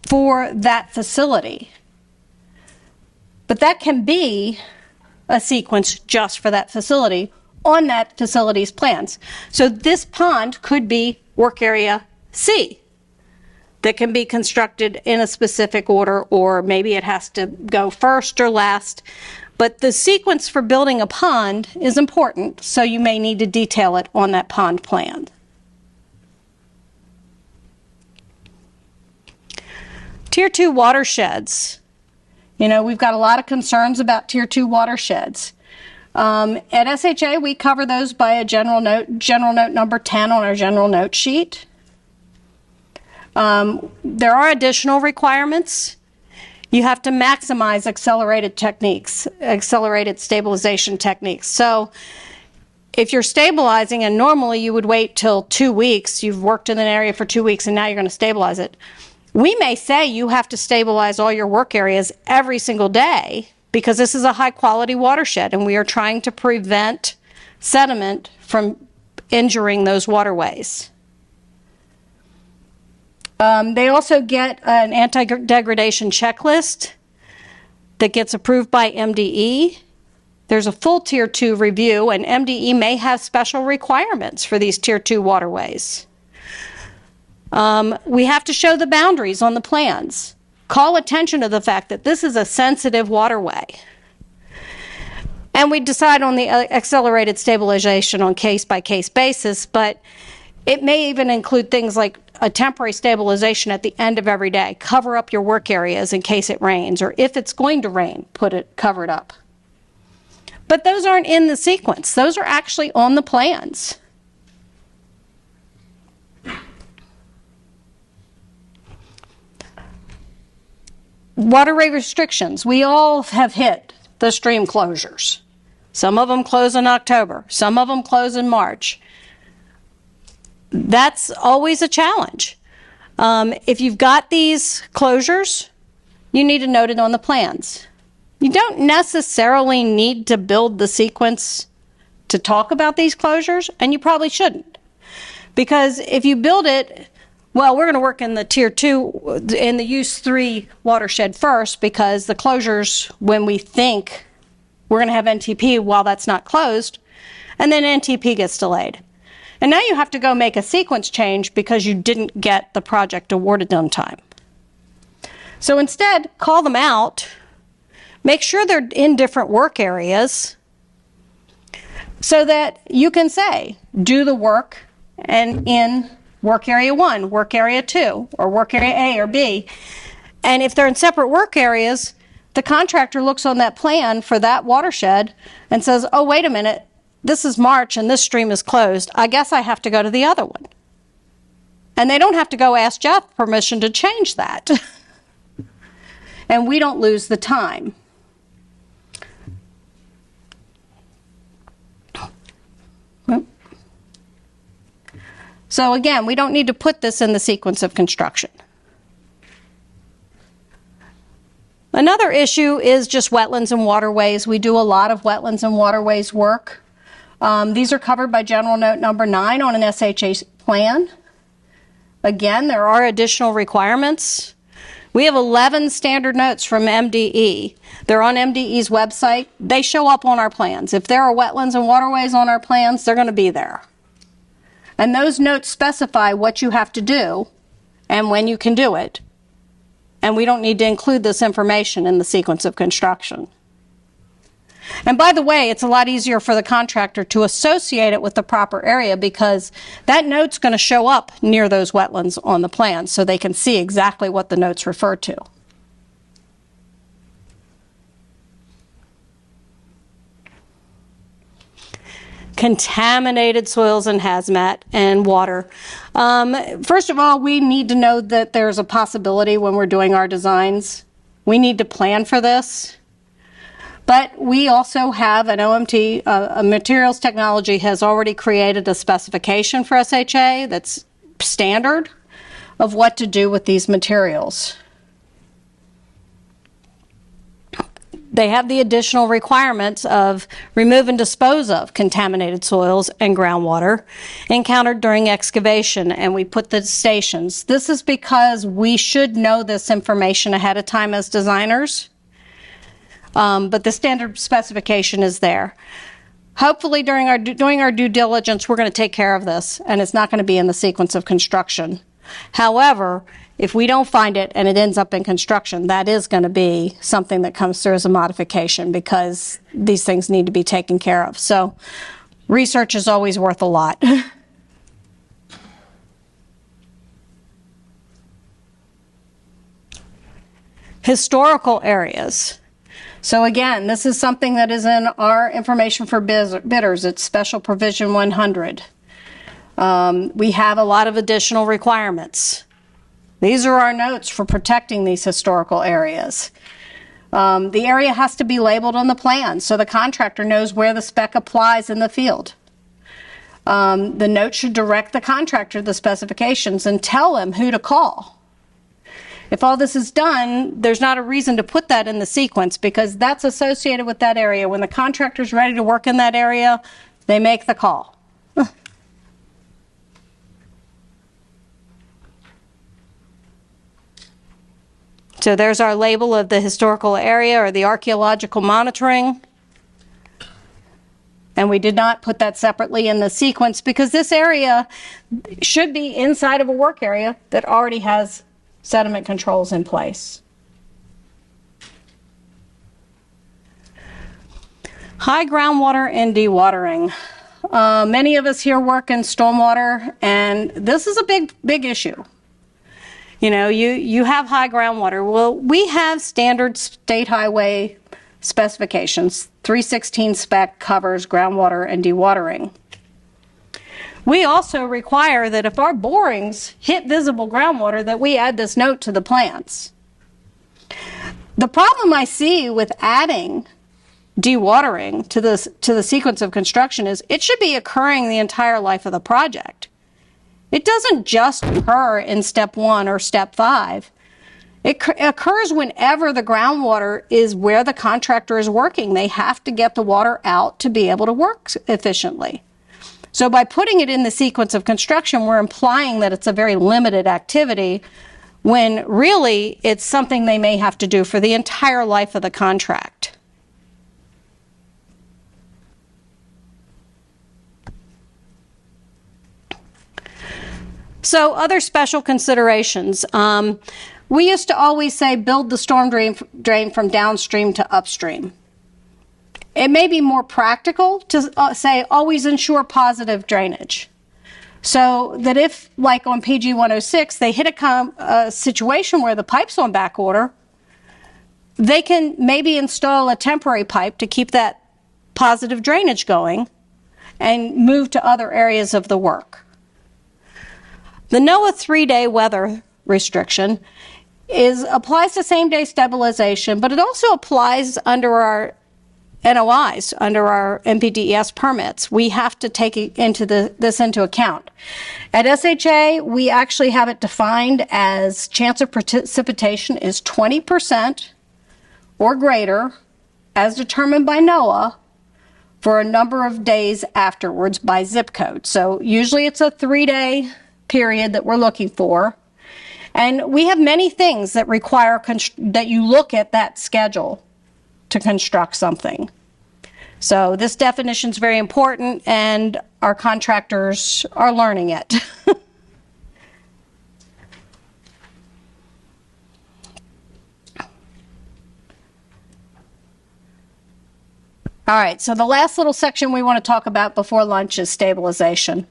[SPEAKER 1] for that facility. But that can be a sequence just for that facility on that facility's plans. So this pond could be work area C that can be constructed in a specific order, or maybe it has to go first or last. But the sequence for building a pond is important, so you may need to detail it on that pond plan. Tier 2 watersheds. You know, we've got a lot of concerns about Tier 2 watersheds. At SHA, we cover those by a general note number 10 on our general note sheet. There are additional requirements. You have to maximize accelerated stabilization techniques. So if you're stabilizing, and normally you would wait till 2 weeks, you've worked in an area for 2 weeks and now you're going to stabilize it. We may say you have to stabilize all your work areas every single day, because this is a high quality watershed and we are trying to prevent sediment from injuring those waterways. They also get an anti-degradation checklist that gets approved by MDE. There's a full Tier 2 review, and MDE may have special requirements for these Tier 2 waterways. We have to show the boundaries on the plans. Call attention to the fact that this is a sensitive waterway. And we decide on the accelerated stabilization on case-by-case basis, but it may even include things like a temporary stabilization at the end of every day. Cover up your work areas in case it rains, or if it's going to rain, cover it up. But those aren't in the sequence. Those are actually on the plans. Waterway restrictions. We all have hit the stream closures. Some of them close in October. Some of them close in March. That's always a challenge. If you've got these closures, you need to note it on the plans. You don't necessarily need to build the sequence to talk about these closures, and you probably shouldn't. Because if you build it, well, we're going to work in the Tier 2, in the Use 3 watershed first, because the closures, when we think we're going to have NTP while that's not closed, and then NTP gets delayed. And now you have to go make a sequence change because you didn't get the project awarded on time. So instead, call them out. Make sure they're in different work areas so that you can say, do the work and in work area 1, work area 2, or work area A or B. And if they're in separate work areas, the contractor looks on that plan for that watershed and says, oh, wait a minute, this is March and this stream is closed. I guess I have to go to the other one. And they don't have to go ask Jeff permission to change that. And we don't lose the time. So again, we don't need to put this in the sequence of construction. Another issue is just wetlands and waterways. We do a lot of wetlands and waterways work. These are covered by General Note number 9 on an SHA plan. Again, there are additional requirements. We have 11 standard notes from MDE. They're on MDE's website. They show up on our plans. If there are wetlands and waterways on our plans, they're going to be there. And those notes specify what you have to do and when you can do it. And we don't need to include this information in the sequence of construction. And by the way, it's a lot easier for the contractor to associate it with the proper area because that note's going to show up near those wetlands on the plan so they can see exactly what the notes refer to. Contaminated soils and hazmat and water. First of all, we need to know that there's a possibility when we're doing our designs. We need to plan for this. But we also have an OMT, a materials technology has already created a specification for SHA that's standard of what to do with these materials. They have the additional requirements of remove and dispose of contaminated soils and groundwater encountered during excavation, and we put the stations. This is because we should know this information ahead of time as designers. But the standard specification is there. Hopefully during our due diligence, we're going to take care of this, and it's not going to be in the sequence of construction. However, if we don't find it and it ends up in construction, that is going to be something that comes through as a modification because these things need to be taken care of. So research is always worth a lot. Historical areas. So again, this is something that is in our information for bidders. It's Special Provision 100. We have a lot of additional requirements. These are our notes for protecting these historical areas. The area has to be labeled on the plan so the contractor knows where the spec applies in the field. The note should direct the contractor to the specifications and tell him who to call. If all this is done, there's not a reason to put that in the sequence because that's associated with that area. When the contractor's ready to work in that area, they make the call. So there's our label of the historical area or the archaeological monitoring. And we did not put that separately in the sequence because this area should be inside of a work area that already has sediment controls in place. High groundwater and dewatering. Many of us here work in stormwater, and this is a big issue. You know, you have high groundwater. Well, we have standard state highway specifications. 316 spec covers groundwater and dewatering. We also require that if our borings hit visible groundwater, that we add this note to the plans. The problem I see with adding dewatering to the sequence of construction is it should be occurring the entire life of the project. It doesn't just occur in step 1 or step 5. It occurs whenever the groundwater is where the contractor is working. They have to get the water out to be able to work efficiently. So by putting it in the sequence of construction, we're implying that it's a very limited activity when really it's something they may have to do for the entire life of the contract. So other special considerations. We used to always say build the storm drain from downstream to upstream. It may be more practical to say always ensure positive drainage. So that if, like on PG 106, they hit a situation where the pipe's on back order, they can maybe install a temporary pipe to keep that positive drainage going and move to other areas of the work. The NOAA 3-day weather restriction applies to same-day stabilization, but it also applies under our NOIs, under our MPDES permits. We have to take this into account. At SHA, we actually have it defined as chance of precipitation is 20% or greater, as determined by NOAA, for a number of days afterwards by zip code. So usually it's a 3-day period that we're looking for. And we have many things that require that you look at that schedule to construct something. So this definition is very important, and our contractors are learning it. All right, so the last little section we want to talk about before lunch is stabilization.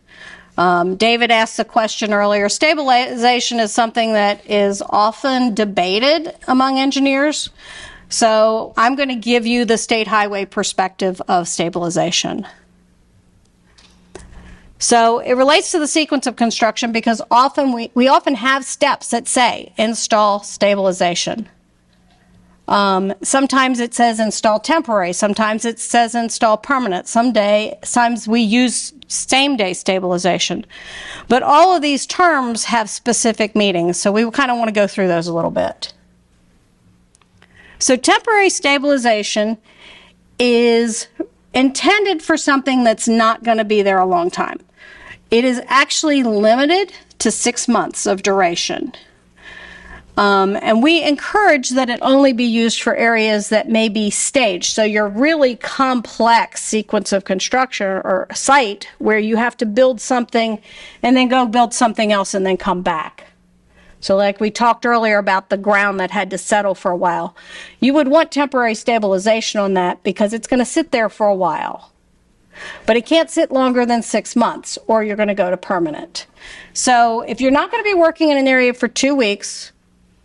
[SPEAKER 1] David asked the question earlier. Stabilization is something that is often debated among engineers. So I'm going to give you the state highway perspective of stabilization. So it relates to the sequence of construction because we often have steps that say install stabilization. Sometimes it says install temporary. Sometimes it says install permanent. Sometimes we use same-day stabilization. But all of these terms have specific meanings, so we kind of want to go through those a little bit. So temporary stabilization is intended for something that's not going to be there a long time. It is actually limited to 6 months of duration. And we encourage that it only be used for areas that may be staged. So your really complex sequence of construction or site where you have to build something and then go build something else and then come back. So like we talked earlier about the ground that had to settle for a while. You would want temporary stabilization on that because it's going to sit there for a while. But it can't sit longer than 6 months or you're going to go to permanent. So if you're not going to be working in an area for 2 weeks,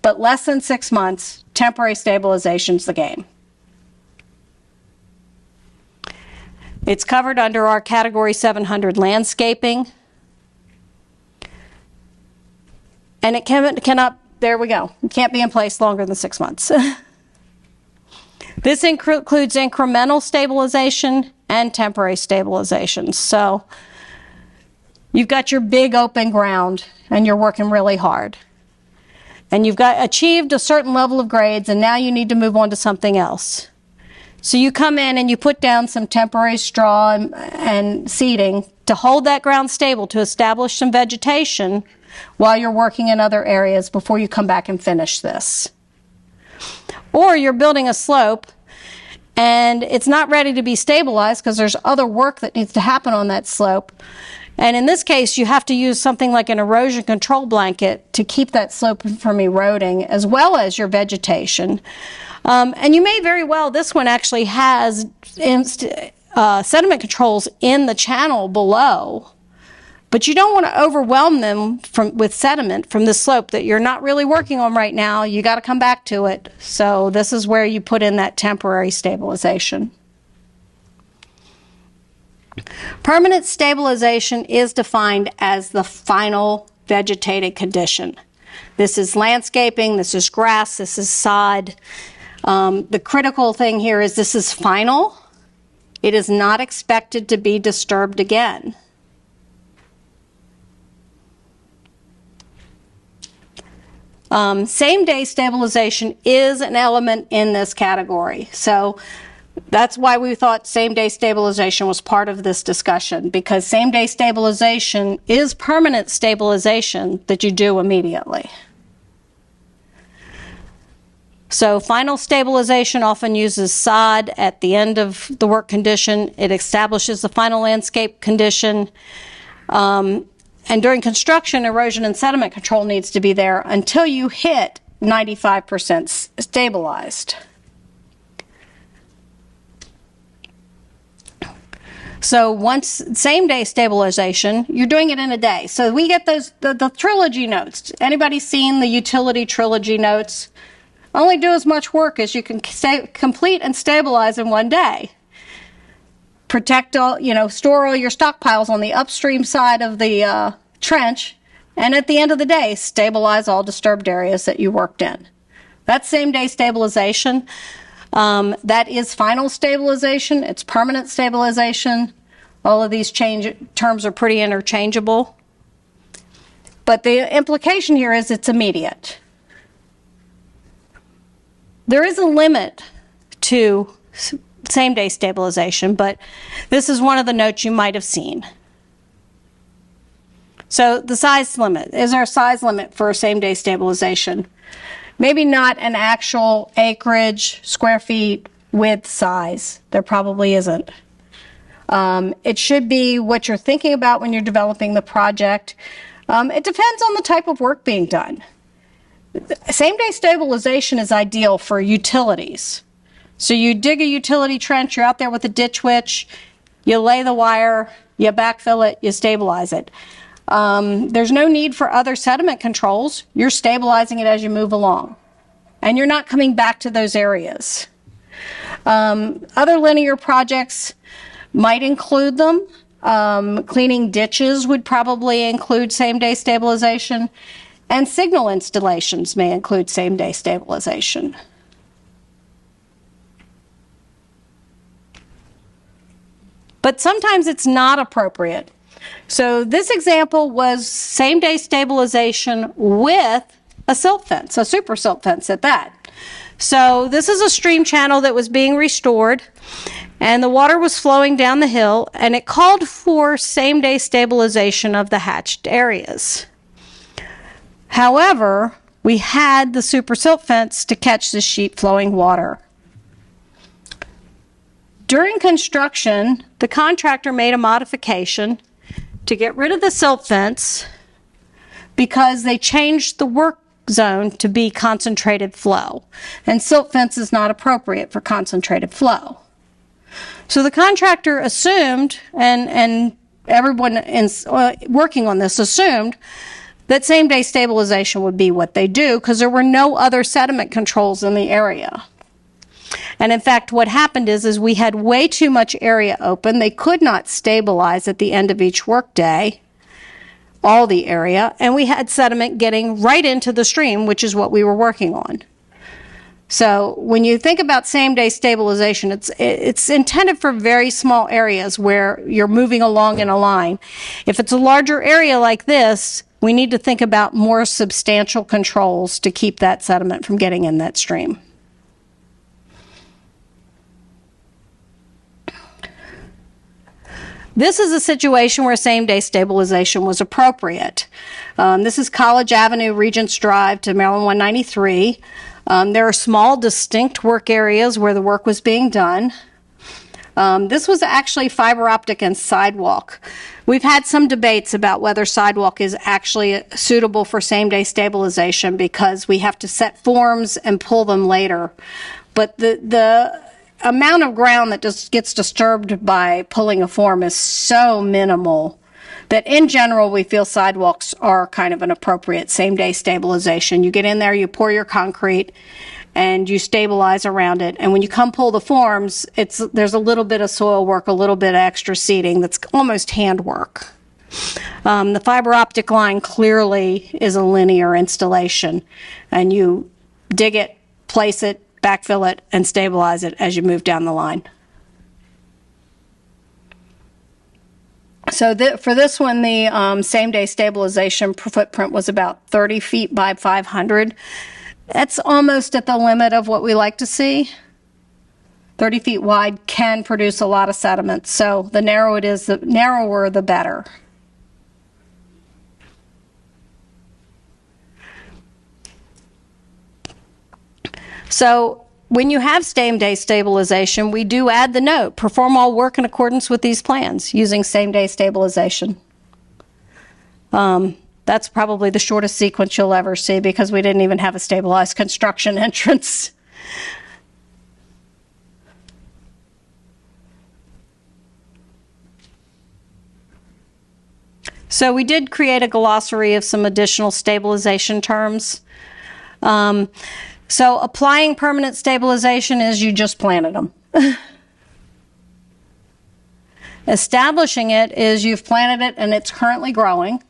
[SPEAKER 1] but less than 6 months, temporary stabilization's the game. It's covered under our Category 700 landscaping. And it cannot, there we go, it can't be in place longer than 6 months. This includes incremental stabilization and temporary stabilization. So you've got your big open ground and you're working really hard. And you've achieved a certain level of grades, and now you need to move on to something else. So you come in and you put down some temporary straw and seeding to hold that ground stable, to establish some vegetation while you're working in other areas before you come back and finish this. Or you're building a slope and it's not ready to be stabilized because there's other work that needs to happen on that slope. And in this case, you have to use something like an erosion control blanket to keep that slope from eroding, as well as your vegetation. And you may very well, this one actually has sediment controls in the channel below, but you don't want to overwhelm them with sediment from the slope that you're not really working on right now. You got to come back to it. So this is where you put in that temporary stabilization. Permanent stabilization is defined as the final vegetated condition. This is landscaping, this is grass, this is sod. The critical thing here is this is final. It is not expected to be disturbed again. Same-day stabilization is an element in this category. So that's why we thought same-day stabilization was part of this discussion, because same-day stabilization is permanent stabilization that you do immediately. So final stabilization often uses sod at the end of the work condition. It establishes the final landscape condition. And during construction, erosion and sediment control needs to be there until you hit 95% stabilized. So once same-day stabilization, you're doing it in a day. So we get those the trilogy notes. Anybody seen the utility trilogy notes? Only do as much work as you can complete and stabilize in one day. Protect all, store all your stockpiles on the upstream side of the trench, and at the end of the day, stabilize all disturbed areas that you worked in. That's same-day stabilization. That is final stabilization. It's permanent stabilization. All of these terms are pretty interchangeable. But the implication here is it's immediate. There is a limit to same-day stabilization, but this is one of the notes you might have seen. So the size limit. Is there a size limit for same-day stabilization? Maybe not an actual acreage, square feet, width, size. There probably isn't. It should be what you're thinking about when you're developing the project. It depends on the type of work being done. Same-day stabilization is ideal for utilities. So you dig a utility trench, you're out there with a ditch witch, you lay the wire, you backfill it, you stabilize it. There's no need for other sediment controls. You're stabilizing it as you move along. And you're not coming back to those areas. Other linear projects might include them. Cleaning ditches would probably include same-day stabilization. And signal installations may include same-day stabilization. But sometimes it's not appropriate. So this example was same-day stabilization with a silt fence, a super silt fence at that. So this is a stream channel that was being restored, and the water was flowing down the hill, and it called for same-day stabilization of the hatched areas. However, we had the super silt fence to catch the sheet flowing water. During construction, the contractor made a modification to get rid of the silt fence because they changed the work zone to be concentrated flow. And silt fence is not appropriate for concentrated flow. So the contractor assumed, and everyone working on this assumed, that same-day stabilization would be what they do because there were no other sediment controls in the area. And in fact, what happened is we had way too much area open. They could not stabilize at the end of each workday all the area, and we had sediment getting right into the stream, which is what we were working on. So when you think about same-day stabilization, it's intended for very small areas where you're moving along in a line. If it's a larger area like this, we need to think about more substantial controls to keep that sediment from getting in that stream. This is a situation where same-day stabilization was appropriate. This is College Avenue, Regents Drive to Maryland 193. There are small, distinct work areas where the work was being done. This was actually fiber optic and sidewalk. We've had some debates about whether sidewalk is actually suitable for same-day stabilization because we have to set forms and pull them later. But the amount of ground that just gets disturbed by pulling a form is so minimal that in general we feel sidewalks are kind of an appropriate same-day stabilization. You get in there, you pour your concrete, and you stabilize around it. And when you come pull the forms, there's a little bit of soil work, a little bit of extra seeding that's almost handwork. The fiber optic line clearly is a linear installation, and you dig it, place it, backfill it, and stabilize it as you move down the line. So for this one, the same-day stabilization footprint was about 30 feet by 500. That's almost at the limit of what we like to see. 30 feet wide can produce a lot of sediment, so the narrower it is, the narrower the better. So when you have same-day stabilization, we do add the note, perform all work in accordance with these plans using same-day stabilization. That's probably the shortest sequence you'll ever see because we didn't even have a stabilized construction entrance. So we did create a glossary of some additional stabilization terms. So applying permanent stabilization is you just planted them. Establishing it is you've planted it and it's currently growing.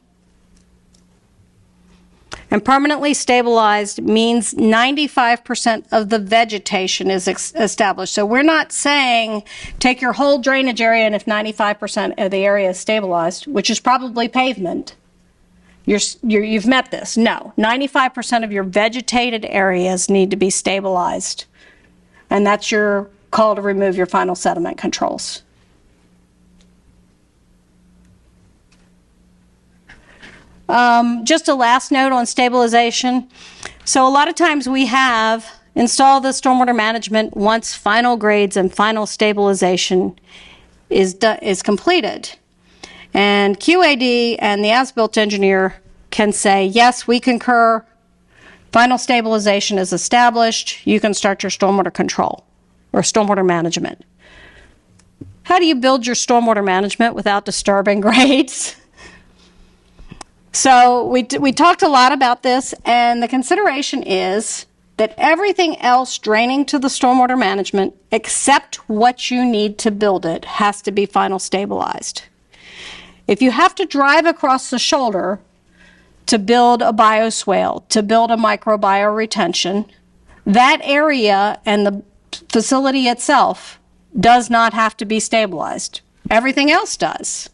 [SPEAKER 1] And permanently stabilized means 95% of the vegetation is established. So we're not saying take your whole drainage area and if 95% of the area is stabilized, which is probably pavement, you've met this. No, 95% of your vegetated areas need to be stabilized. And that's your call to remove your final sediment controls. Just a last note on stabilization. So a lot of times we have installed the stormwater management once final grades and final stabilization is completed. And QAD and the as-built engineer can say, yes, we concur, final stabilization is established, you can start your stormwater control or stormwater management. How do you build your stormwater management without disturbing grades? So we talked a lot about this, and the consideration is that everything else draining to the stormwater management, except what you need to build it, has to be final stabilized. If you have to drive across the shoulder to build a bioswale, to build a microbial retention, that area and the facility itself does not have to be stabilized. Everything else does.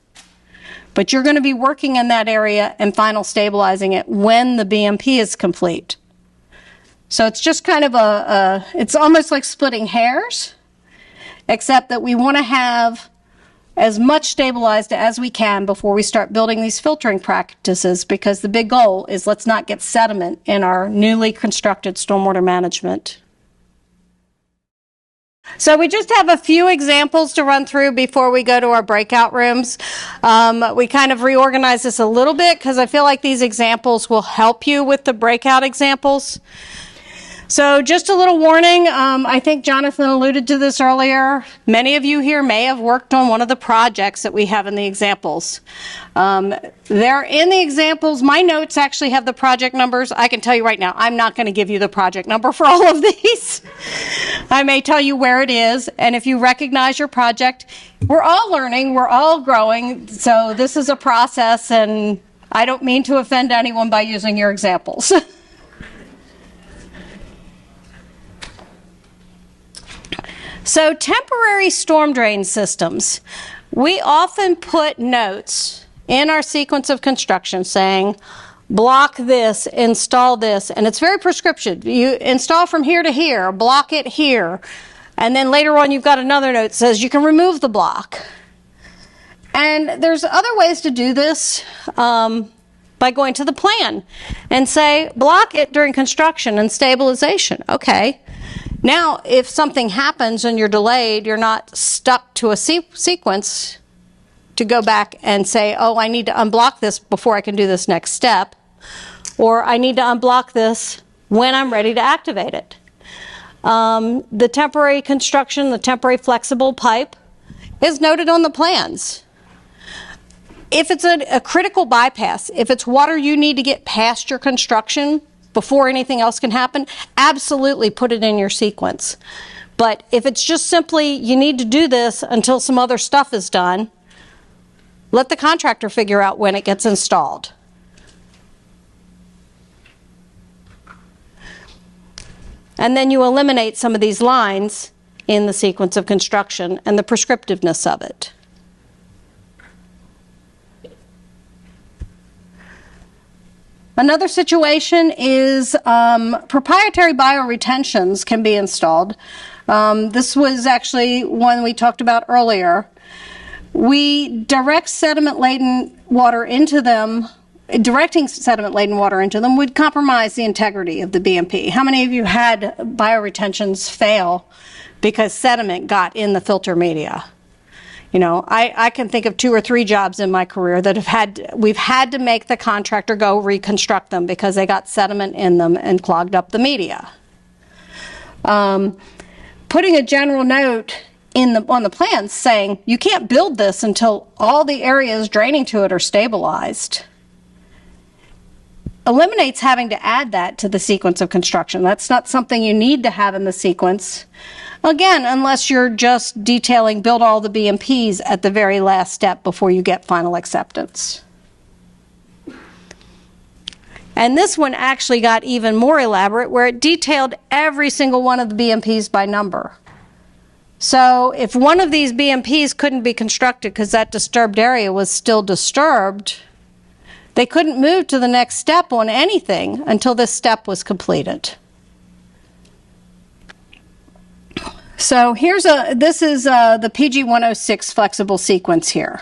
[SPEAKER 1] But you're going to be working in that area and final stabilizing it when the BMP is complete. So it's just kind of it's almost like splitting hairs, except that we want to have as much stabilized as we can before we start building these filtering practices, because the big goal is let's not get sediment in our newly constructed stormwater management. So we just have a few examples to run through before we go to our breakout rooms. We kind of reorganize this a little bit because I feel like these examples will help you with the breakout examples. So just a little warning, I think Jonathan alluded to this earlier. Many of you here may have worked on one of the projects that we have in the examples. They're in the examples. My notes actually have the project numbers. I can tell you right now, I'm not going to give you the project number for all of these. I may tell you where it is, and if you recognize your project, we're all learning, we're all growing, so this is a process, and I don't mean to offend anyone by using your examples. So temporary storm drain systems. We often put notes in our sequence of construction saying, block this, install this, and it's very prescriptive. You install from here to here, block it here, and then later on you've got another note that says you can remove the block. And there's other ways to do this, but by going to the plan and say, block it during construction and stabilization. Okay. Now, if something happens and you're delayed, you're not stuck to a sequence to go back and say, oh, I need to unblock this before I can do this next step, or I need to unblock this when I'm ready to activate it. The temporary construction, the temporary flexible pipe is noted on the plans. If it's a critical bypass, if it's water you need to get past your construction before anything else can happen, absolutely put it in your sequence. But if it's just simply you need to do this until some other stuff is done, let the contractor figure out when it gets installed. And then you eliminate some of these lines in the sequence of construction and the prescriptiveness of it. Another situation is proprietary bioretentions can be installed. This was actually one we talked about earlier. We direct sediment-laden water into them. Directing sediment-laden water into them would compromise the integrity of the BMP. How many of you had bioretentions fail because sediment got in the filter media? You know, I can think of 2 or 3 jobs in my career that we've had to make the contractor go reconstruct them because they got sediment in them and clogged up the media. Putting a general note on the plans saying you can't build this until all the areas draining to it are stabilized eliminates having to add that to the sequence of construction. That's not something you need to have in the sequence. Again, unless you're just detailing build all the BMPs at the very last step before you get final acceptance. And this one actually got even more elaborate where it detailed every single one of the BMPs by number. So if one of these BMPs couldn't be constructed because that disturbed area was still disturbed, they couldn't move to the next step on anything until this step was completed. So this is the PG 106 flexible sequence here.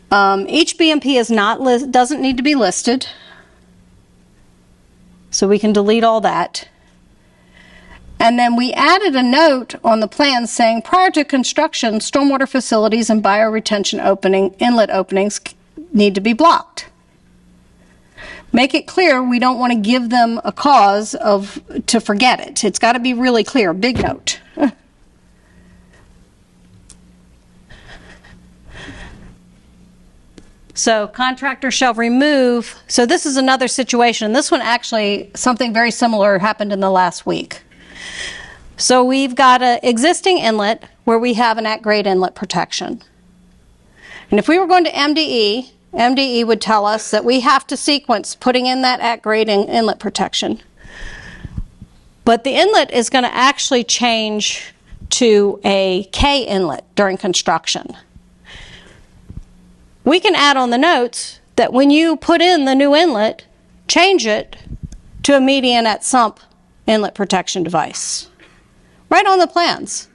[SPEAKER 1] Each BMP doesn't need to be listed, so we can delete all that. And then we added a note on the plan saying prior to construction, stormwater facilities and bioretention inlet openings need to be blocked. Make it clear we don't want to give them a cause to forget it. It's got to be really clear, big note. So contractor shall remove, so this is another situation. This one actually, something very similar happened in the last week. So we've got an existing inlet where we have an at-grade inlet protection. And if we were going to MDE would tell us that we have to sequence putting in that at-grade inlet protection. But the inlet is going to actually change to a K inlet during construction. We can add on the notes that when you put in the new inlet, change it to a median at sump inlet protection device. Right on the plans.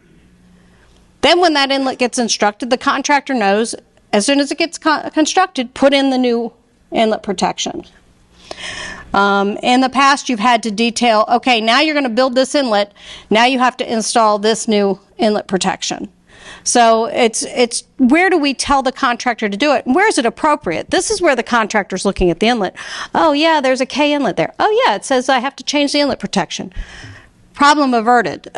[SPEAKER 1] Then when that inlet gets instructed, the contractor knows as soon as it gets constructed, put in the new inlet protection. In the past, you've had to detail, okay, now you're going to build this inlet. Now you have to install this new inlet protection. So it's where do we tell the contractor to do it? Where is it appropriate? This is where the contractor's looking at the inlet. Oh, yeah, there's a K inlet there. Oh, yeah, it says I have to change the inlet protection. Problem averted.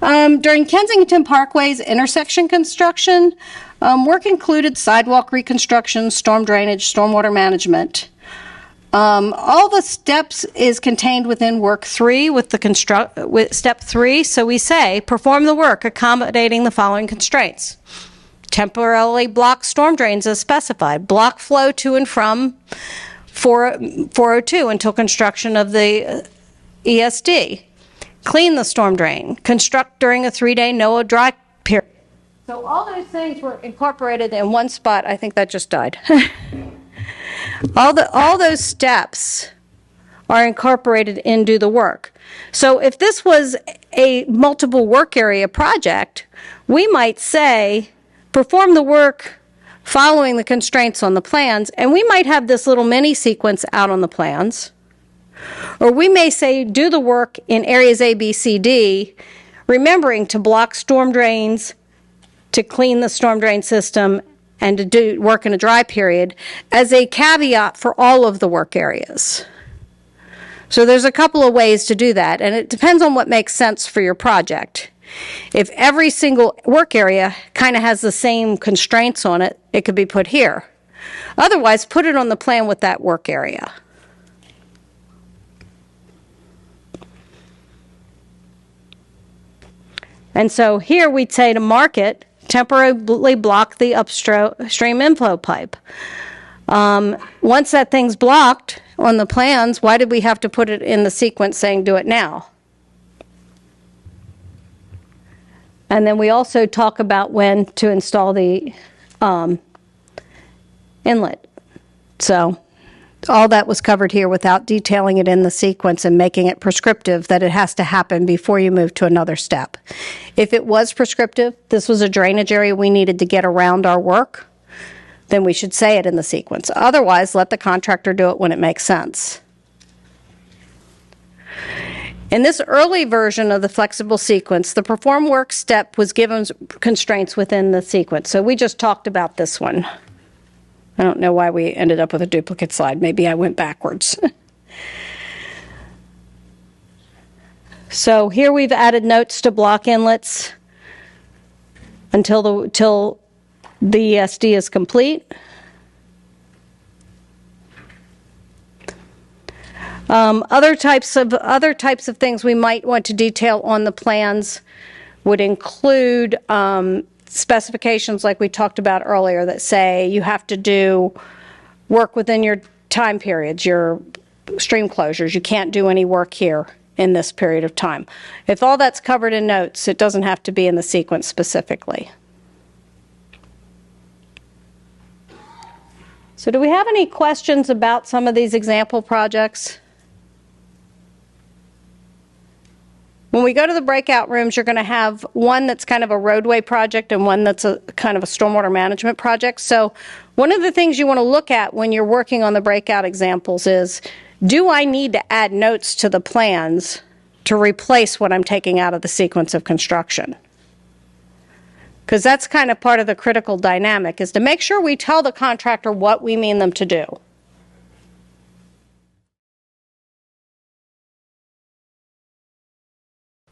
[SPEAKER 1] During Kensington Parkway's intersection construction, work included sidewalk reconstruction, storm drainage, stormwater management. All the steps is contained within work 3 with step 3. So we say, perform the work accommodating the following constraints. Temporarily block storm drains as specified. Block flow to and from 402 until construction of the ESD. Clean the storm drain. Construct during a 3-day NOAA dry period. So all those things were incorporated in one spot. I think that just died. All those steps are incorporated into the work. So if this was a multiple work area project, we might say, perform the work following the constraints on the plans, and we might have this little mini sequence out on the plans. Or we may say, do the work in areas A, B, C, D, remembering to block storm drains, to clean the storm drain system, and to do work in a dry period as a caveat for all of the work areas. So there's a couple of ways to do that, and it depends on what makes sense for your project. If every single work area kind of has the same constraints on it, it could be put here. Otherwise, put it on the plan with that work area. And so here we'd say to mark it, temporarily block the upstream inflow pipe. Once that thing's blocked on the plans, why did we have to put it in the sequence saying do it now? And then we also talk about when to install the inlet. So all that was covered here without detailing it in the sequence and making it prescriptive that it has to happen before you move to another step. If it was prescriptive, this was a drainage area we needed to get around our work, then we should say it in the sequence. Otherwise, let the contractor do it when it makes sense. In this early version of the flexible sequence, the perform work step was given constraints within the sequence. So we just talked about this one. I don't know why we ended up with a duplicate slide. Maybe I went backwards. So here we've added notes to block inlets until the ESD is complete. Other types of things we might want to detail on the plans would include specifications like we talked about earlier that say you have to do work within your time periods, your stream closures. You can't do any work here in this period of time. If all that's covered in notes, it doesn't have to be in the sequence specifically. So do we have any questions about some of these example projects? When we go to the breakout rooms, you're going to have one that's kind of a roadway project and one that's a kind of a stormwater management project. So one of the things you want to look at when you're working on the breakout examples is, do I need to add notes to the plans to replace what I'm taking out of the sequence of construction? Because that's kind of part of the critical dynamic, is to make sure we tell the contractor what we mean them to do.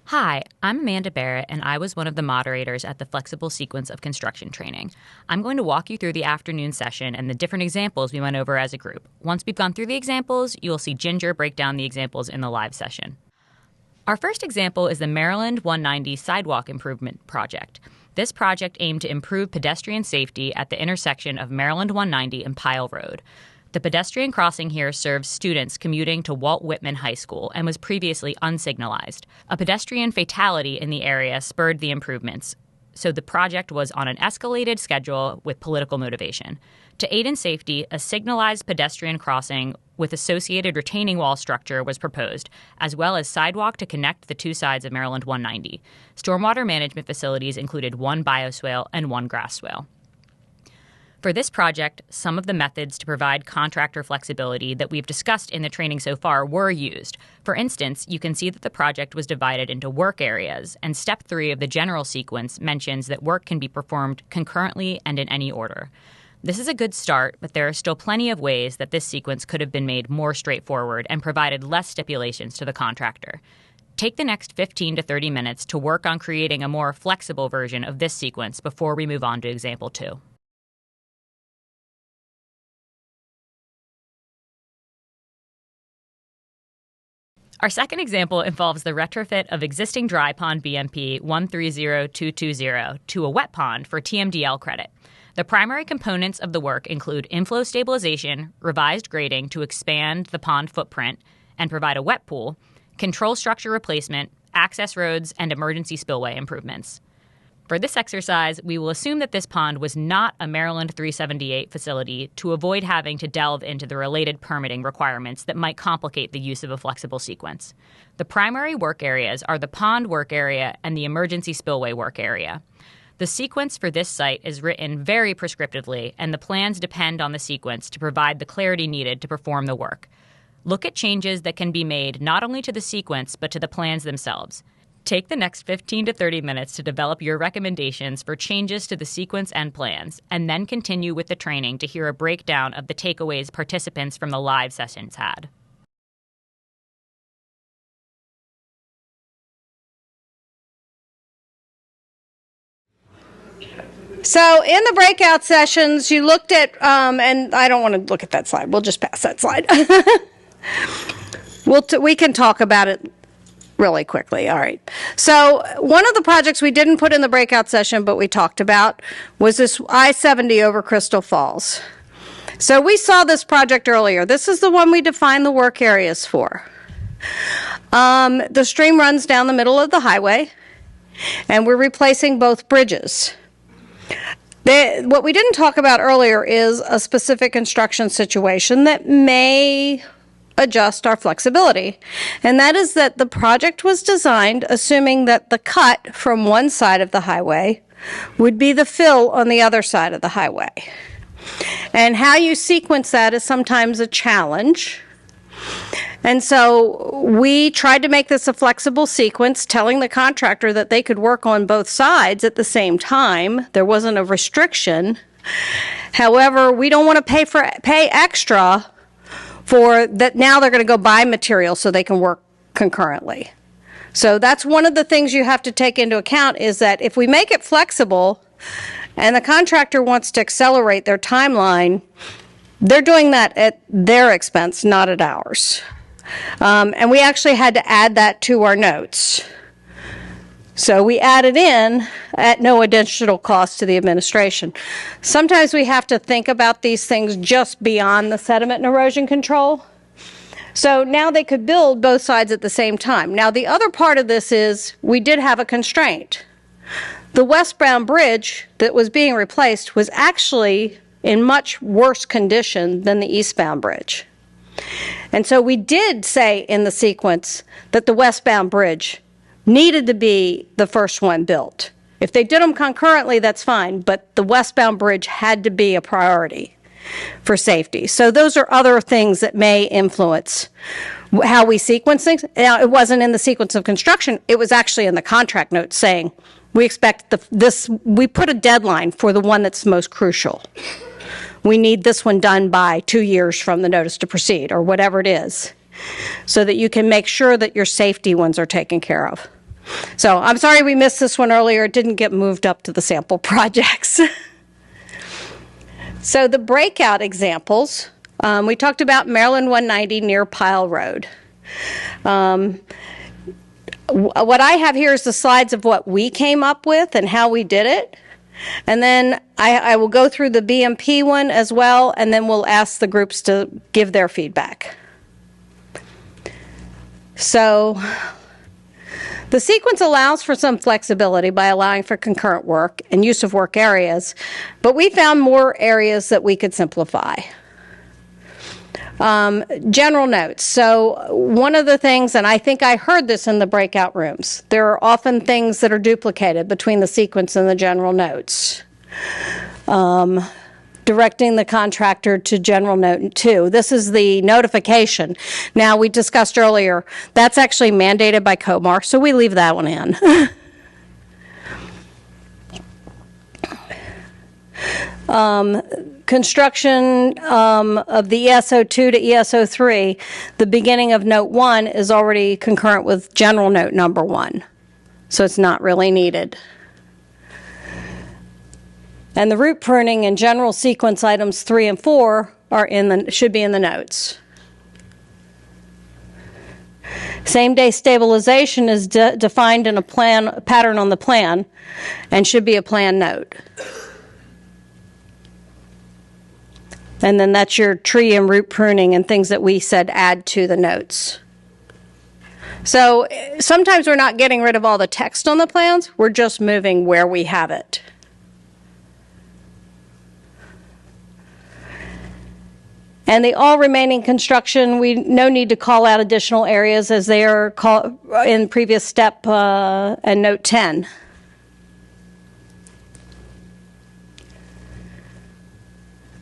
[SPEAKER 6] Hi, I'm Amanda Barrett, and I was one of the moderators at the Flexible Sequence of Construction training. I'm going to walk you through the afternoon session and the different examples we went over as a group. Once we've gone through the examples, you will see Ginger break down the examples in the live session. Our first example is the Maryland 190 Sidewalk Improvement Project. This project aimed to improve pedestrian safety at the intersection of Maryland 190 and Pyle Road. The pedestrian crossing here serves students commuting to Walt Whitman High School and was previously unsignalized. A pedestrian fatality in the area spurred the improvements, so the project was on an escalated schedule with political motivation. To aid in safety, a signalized pedestrian crossing with associated retaining wall structure was proposed, as well as sidewalk to connect the two sides of Maryland 190. Stormwater management facilities included one bioswale and one grass swale. For this project, some of the methods to provide contractor flexibility that we've discussed in the training so far were used. For instance, you can see that the project was divided into work areas, and step 3 of the general sequence mentions that work can be performed concurrently and in any order. This is a good start, but there are still plenty of ways that this sequence could have been made more straightforward and provided less stipulations to the contractor. Take the next 15 to 30 minutes to work on creating a more flexible version of this sequence before we move on to example 2. Our second example involves the retrofit of existing dry pond BMP 130220 to a wet pond for TMDL credit. The primary components of the work include inflow stabilization, revised grading to expand the pond footprint and provide a wet pool, control structure replacement, access roads, and emergency spillway improvements. For this exercise, we will assume that this pond was not a Maryland 378 facility to avoid having to delve into the related permitting requirements that might complicate the use of a flexible sequence. The primary work areas are the pond work area and the emergency spillway work area. The sequence for this site is written very prescriptively, and the plans depend on the sequence to provide the clarity needed to perform the work. Look at changes that can be made not only to the sequence, but to the plans themselves. Take the next 15 to 30 minutes to develop your recommendations for changes to the sequence and plans, and then continue with the training to hear a breakdown of the takeaways participants from the live sessions had.
[SPEAKER 1] So in the breakout sessions, you looked at, and I don't want to look at that slide. We'll just pass that slide. We can talk about it really quickly. All right. So one of the projects we didn't put in the breakout session, but we talked about, was this I-70 over Crystal Falls. So we saw this project earlier. This is the one we defined the work areas for. The stream runs down the middle of the highway, and we're replacing both bridges. What we didn't talk about earlier is a specific construction situation that may adjust our flexibility. And that is that the project was designed assuming that the cut from one side of the highway would be the fill on the other side of the highway. And how you sequence that is sometimes a challenge. And so we tried to make this a flexible sequence, telling the contractor that they could work on both sides at the same time. There wasn't a restriction. However, we don't want to pay extra for that. Now they're going to go buy material so they can work concurrently. So that's one of the things you have to take into account, is that if we make it flexible and the contractor wants to accelerate their timeline, they're doing that at their expense, not at ours. And we actually had to add that to our notes. So we added in at no additional cost to the administration. Sometimes we have to think about these things just beyond the sediment and erosion control. So now they could build both sides at the same time. Now the other part of this is we did have a constraint. The westbound bridge that was being replaced was actually in much worse condition than the eastbound bridge. And so we did say in the sequence that the westbound bridge needed to be the first one built. If they did them concurrently, that's fine, but the westbound bridge had to be a priority for safety. So those are other things that may influence how we sequence things. Now, it wasn't in the sequence of construction. It was actually in the contract note saying, we expect we put a deadline for the one that's most crucial. We need this one done by 2 years from the notice to proceed, or whatever it is, so that you can make sure that your safety ones are taken care of. So I'm sorry we missed this one earlier. It didn't get moved up to the sample projects. So the breakout examples, we talked about Maryland 190 near Pile Road. What I have here is the slides of what we came up with and how we did it. And then I will go through the BMP one as well, and then we'll ask the groups to give their feedback. So the sequence allows for some flexibility by allowing for concurrent work and use of work areas, but we found more areas that we could simplify. General notes. So one of the things, and I think I heard this in the breakout rooms, there are often things that are duplicated between the sequence and the general notes. Directing the contractor to general note 2. This is the notification. Now, we discussed earlier, that's actually mandated by COMAR, so we leave that one in. Construction of the ESO2 to ESO3, the beginning of note 1 is already concurrent with general note number 1, so it's not really needed. And the root pruning and general sequence items 3 and 4 should be in the notes. Same-day stabilization is defined in a pattern on the plan and should be a plan note. And then that's your tree and root pruning and things that we said add to the notes. So sometimes we're not getting rid of all the text on the plans, we're just moving where we have it. And the all remaining construction, no need to call out additional areas as they are in previous step and note 10.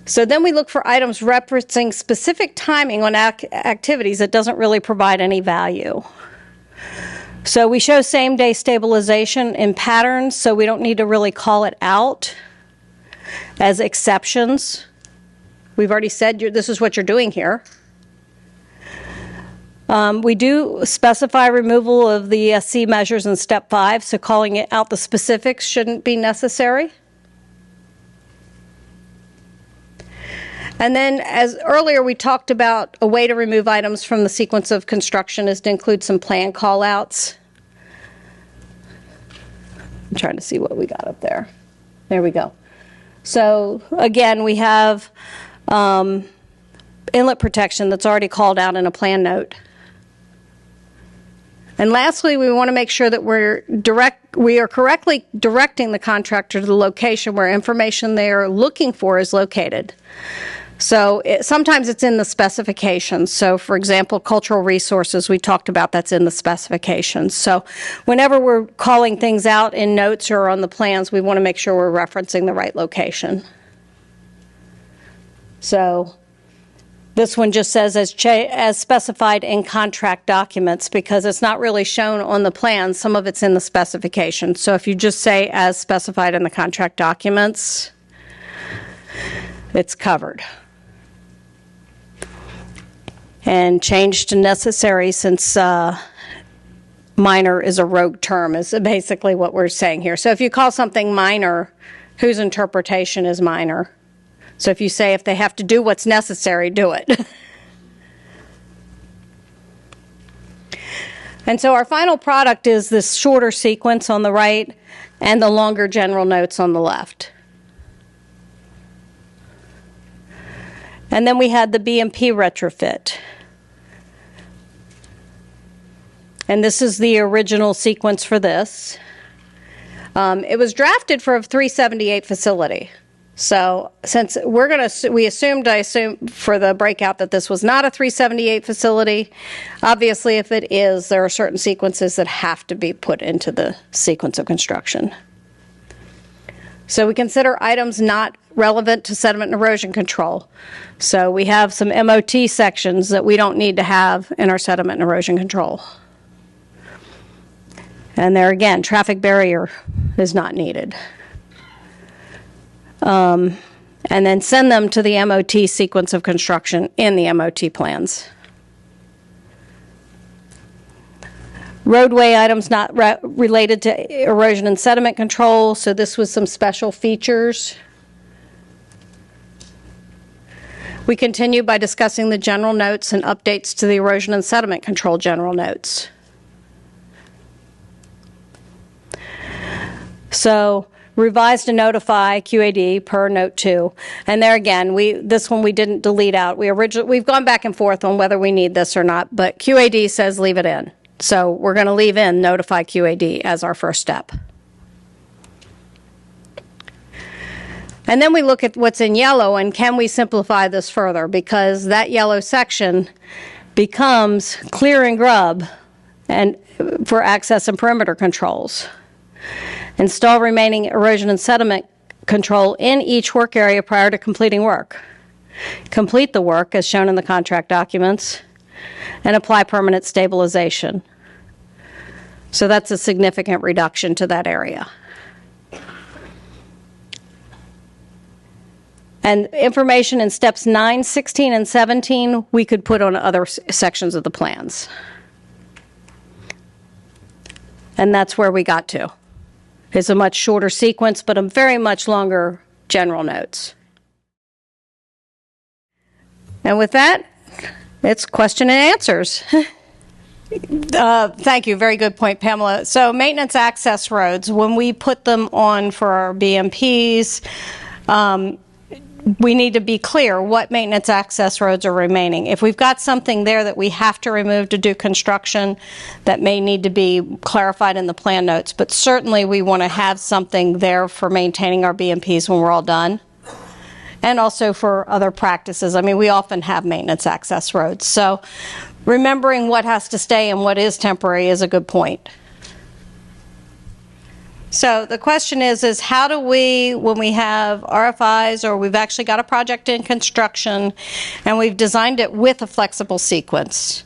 [SPEAKER 1] So then we look for items referencing specific timing on activities that doesn't really provide any value. So we show same-day stabilization in patterns, so we don't need to really call it out as exceptions. We've already said this is what you're doing here. We do specify removal of the ESC measures in step 5, so calling it out the specifics shouldn't be necessary. And then, as earlier we talked about, a way to remove items from the sequence of construction is to include some plan call-outs. I'm trying to see what we got up there. There we go. So again, we have inlet protection that's already called out in a plan note. And lastly, we want to make sure that we are correctly directing the contractor to the location where information they are looking for is located. So sometimes it's in the specifications. So for example, cultural resources, we talked about, that's in the specifications. So whenever we're calling things out in notes or on the plans, we want to make sure we're referencing the right location. So this one just says as specified in contract documents, because it's not really shown on the plan. Some of it's in the specifications. So if you just say as specified in the contract documents, it's covered. And change to necessary, since minor is a rogue term, is basically what we're saying here. So if you call something minor, whose interpretation is minor? So if you say if they have to do what's necessary, do it. And so our final product is this shorter sequence on the right and the longer general notes on the left. And then we had the BMP retrofit. And this is the original sequence for this. It was drafted for a 378 facility. So since we assumed for the breakout that this was not a 378 facility, obviously if it is, there are certain sequences that have to be put into the sequence of construction. So we consider items not relevant to sediment and erosion control. So we have some MOT sections that we don't need to have in our sediment and erosion control. And there again, traffic barrier is not needed. And then send them to the MOT sequence of construction in the MOT plans. Roadway items not related to erosion and sediment control, so this was some special features. We continue by discussing the general notes and updates to the erosion and sediment control general notes. So revise to notify QAD per note 2. And there again, this one we didn't delete out. We've gone back and forth on whether we need this or not, but QAD says leave it in. So we're going to leave in notify QAD as our first step. And then we look at what's in yellow and can we simplify this further, because that yellow section becomes clear and grub and for access and perimeter controls. Install remaining erosion and sediment control in each work area prior to completing work. Complete the work as shown in the contract documents and apply permanent stabilization. So that's a significant reduction to that area. And information in steps 9, 16, and 17 we could put on other sections of the plans. And that's where we got to. It's a much shorter sequence, but a very much longer general notes. And with that, it's question and answers. Thank you. Very good point, Pamela. So maintenance access roads, when we put them on for our BMPs, we need to be clear what maintenance access roads are remaining. If we've got something there that we have to remove to do construction, that may need to be clarified in the plan notes, but certainly we want to have something there for maintaining our BMPs when we're all done, and also for other practices. I mean, we often have maintenance access roads, so remembering what has to stay and what is temporary is a good point. So the question is how do we, when we have RFIs or we've actually got a project in construction and we've designed it with a flexible sequence,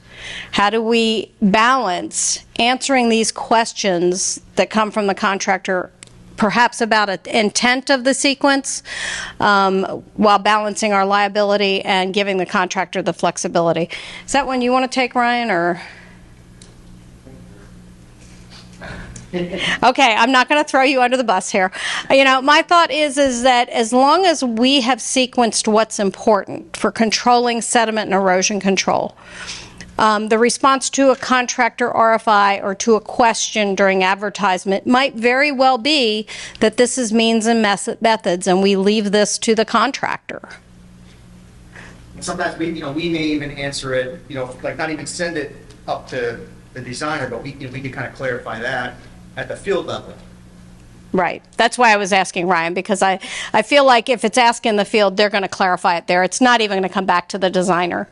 [SPEAKER 1] how do we balance answering these questions that come from the contractor, perhaps about an intent of the sequence, while balancing our liability and giving the contractor the flexibility? Is that one you want to take, Ryan, or? Okay, I'm not going to throw you under the bus here. You know, my thought is that as long as we have sequenced what's important for controlling sediment and erosion control, the response to a contractor RFI or to a question during advertisement might very well be that this is means and methods, and we leave this to the contractor.
[SPEAKER 4] Sometimes we may even answer it, like not even send it up to the designer, but we can kind of clarify that at the field level.
[SPEAKER 1] Right. That's why I was asking Ryan, because I feel like if it's asked in the field, they're going to clarify it there. It's not even going to come back to the designer.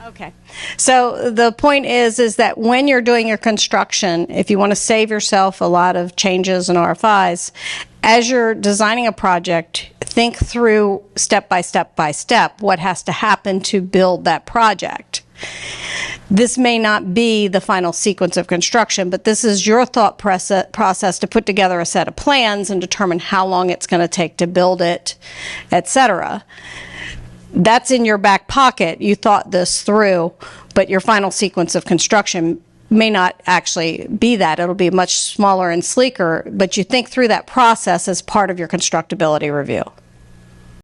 [SPEAKER 1] Okay. So the point is that when you're doing your construction, if you want to save yourself a lot of changes and RFIs, as you're designing a project, think through step by step by step what has to happen to build that project. This may not be the final sequence of construction, but this is your thought process to put together a set of plans and determine how long it's going to take to build it, etc. That's in your back pocket. You thought this through, but your final sequence of construction may not actually be that. It'll be much smaller and sleeker, but you think through that process as part of your constructability review.